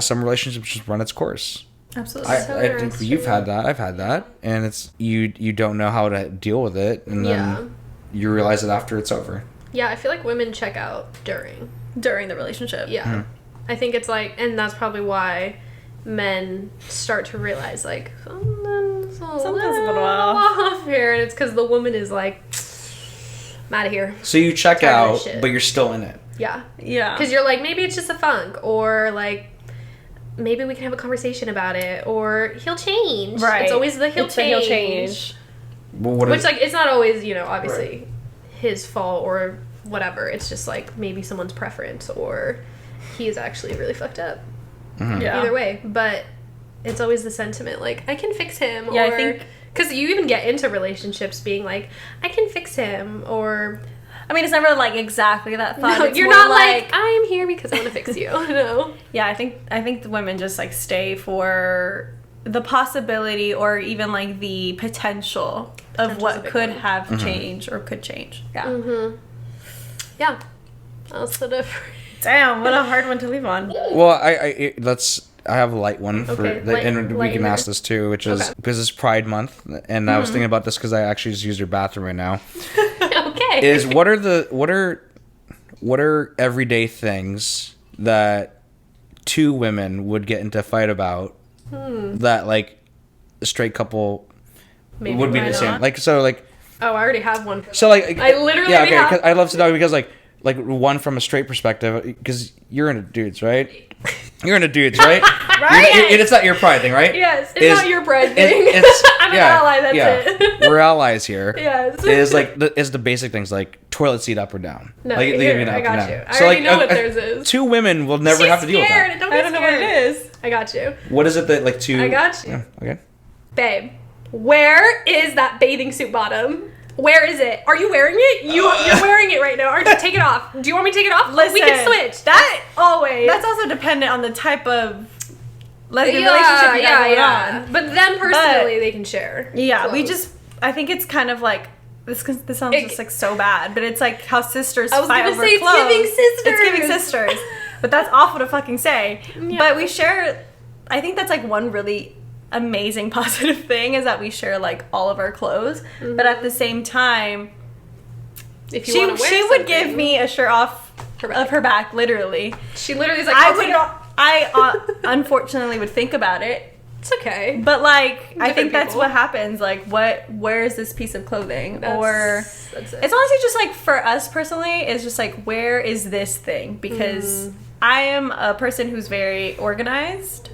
some relationships just run its course. Absolutely. I think you've had that. I've had that, and it's you don't know how to deal with it, and then you realize it after it's over. Yeah, I feel like women check out during the relationship. Yeah. Mm-hmm. I think it's like, and that's probably why men start to realize like something's a little off here, and it's because the woman is like, I'm out of here. So you check out, but you're still in it. Yeah. Yeah. Because you're like, maybe it's just a funk, or like, maybe we can have a conversation about it, or he'll change. Right. It's always the he'll change. Well, which, like, it's not always, you know, obviously his fault or whatever. It's just, like, maybe someone's preference, or he's actually really fucked up. Mm-hmm. Yeah. Either way. But it's always the sentiment, like, I can fix him. Yeah, or, I think... Because you even get into relationships being like, I can fix him, or... I mean, it's never, like, exactly that thought. No, it's you're not like, I am here because I want to fix you. No. Yeah, I think the women just, like, stay for the possibility or even, like, the potential of what could have changed or could change. Yeah. Mm-hmm. Yeah. That's the difference. Damn, what a hard one to leave on. Well, I have a light one and we can ask this too, which is because it's Pride Month, and I was thinking about this because I actually just used your bathroom right now. Okay. Is what are everyday things that two women would get into a fight about that like a straight couple would be the same? Like so like. Oh, I already have one. So like I literally have. Cause I love to know because like one from a straight perspective, because you're into dudes, right? You're into dudes, right? Right. It's not your pride thing, right? Yes, it's not your pride thing. I'm an ally. That's it. We're allies here. Yes. Is like the basic things like toilet seat up or down. No, like, here, I got you. I already know what theirs is. Two women will never have to deal with that. I don't know what it is. I got you. What is it that like two? I got you. Yeah, okay. Babe, where is that bathing suit bottom? Where is it? Are you wearing it? You're wearing it right now. Aren't you? Take it off. Do you want me to take it off? Listen, we can switch. That always. That's also dependent on the type of lesbian relationship you got going on. But them personally, they can share. Yeah, clothes. I think it's kind of like this sounds just like so bad, but it's like how sisters fight over clothes. It's giving sisters. It's giving sisters. But that's awful to fucking say. Yeah. But we share. I think that's like one really amazing positive thing is that we share like all of our clothes, but at the same time, if you she would give me a shirt off of her back, literally. She literally is like, I unfortunately would think about it. It's okay. But like, I think that's people. what happens. Like, where is this piece of clothing? That's it. It's honestly just like for us personally, it's just like, where is this thing? Because I am a person who's very organized.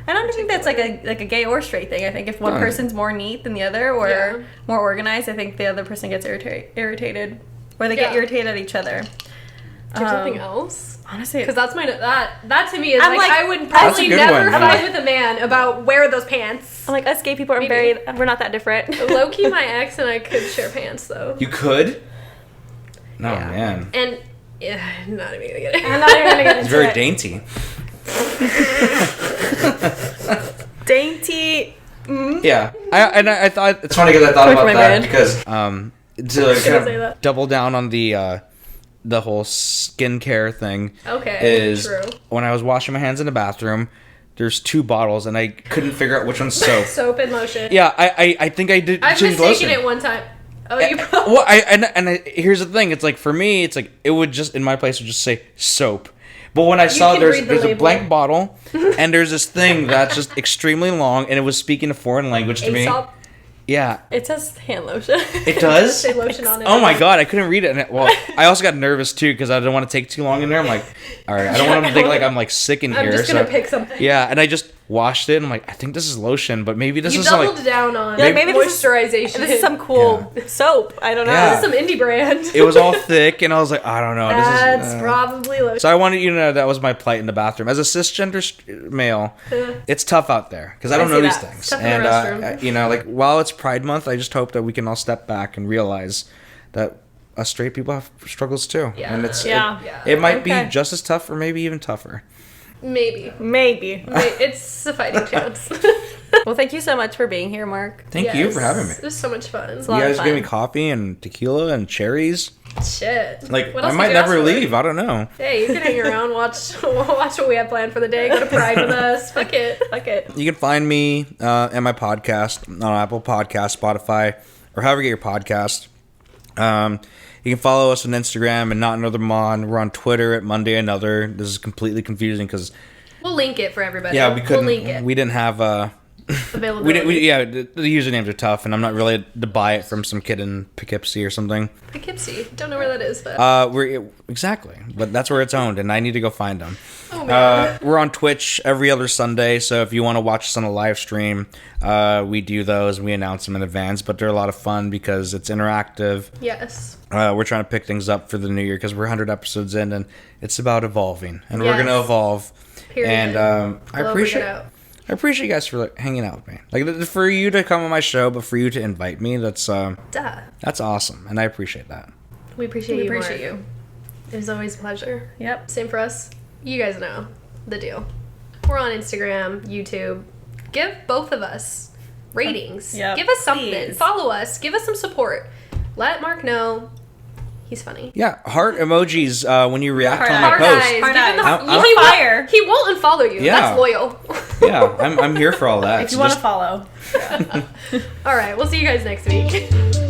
I don't think that's like a gay or straight thing. I think if one person's more neat than the other or more organized, I think the other person gets irritated or they get irritated at each other. Do you have something else? Honestly, because that's my that to me is I'm like I would probably never fight with a man about where are those pants. I'm like, us gay people are we're not that different. Low key, my ex and I could share pants though. You could? No, man. And not even gonna get it. I'm not even gonna get into It's very dainty. Dainty. Yeah, I thought it's funny because I thought about that because to kind of double down on the whole skincare thing. Okay, is true. When I was washing my hands in the bathroom, there's two bottles and I couldn't figure out which one's soap. Soap and lotion. Yeah, I think I did. I've mistaken it one time. Oh, you probably. Well, here's the thing. It's like for me, it's like it would just in my place would just say soap. But when I saw there's a blank bottle and there's this thing that's just extremely long and it was speaking a foreign language to me. Yeah. It says hand lotion. It does? Say lotion on it. Oh my god, I couldn't read it. Well, I also got nervous too because I didn't want to take too long in there. I'm like, all right, I don't want them to think like I'm like sick in here. I'm just gonna pick something. Yeah, and I just washed it and I'm like, I think this is lotion, but maybe this is doubled down on maybe moisturization. This is some cool soap. I don't know. Yeah. This is some indie brand. It was all thick and I was like, I don't know. That's probably lotion. So I wanted you to know that was my plight in the bathroom. As a cisgender male, it's tough out there because I don't know these things. Tough in the restroom. You know, like while it's Pride Month, I just hope that we can all step back and realize that us straight people have struggles too. Yeah. And it might be just as tough or maybe even tougher. Maybe. It's a fighting chance. Well, thank you so much for being here, Mark. Thank you for having me. It was so much fun. You guys gave me coffee and tequila and cherries. Shit. Like, I might never leave. I don't know. Hey, you can hang around, watch what we have planned for the day, go to Pride with us. Fuck it. You can find me and my podcast on Apple Podcasts, Spotify, or however you get your podcast. You can follow us on Instagram and Not Another Mon. We're on Twitter at Monday Another. This is completely confusing because we'll link it for everybody. Yeah, we couldn't. We'll link it. We didn't have availability. The usernames are tough, and I'm not really to buy it from some kid in Poughkeepsie or something. Poughkeepsie, don't know where that is, but but that's where it's owned, and I need to go find them. Oh man. We're on Twitch every other Sunday, so if you want to watch us on a live stream, we do those and we announce them in advance. But they're a lot of fun because it's interactive. Yes. We're trying to pick things up for the new year because we're 100 episodes in, and it's about evolving, and we're gonna evolve. Period. And I appreciate you guys for hanging out with me. Like for you to come on my show, but for you to invite me, that's awesome, and I appreciate that. We appreciate you. It was always a pleasure. Yep. Same for us. You guys know the deal. We're on Instagram, YouTube. Give both of us ratings. Yep. Give us something. Please. Follow us. Give us some support. Let Mark know He's funny. Yeah, heart emojis when you react on my Heart post. eyes. Hard Give him eyes. the- I'm he won't- fire. He won't unfollow you. Yeah. That's loyal. Yeah, I'm here for all that. If you So want to just- follow. All right, we'll see you guys next week.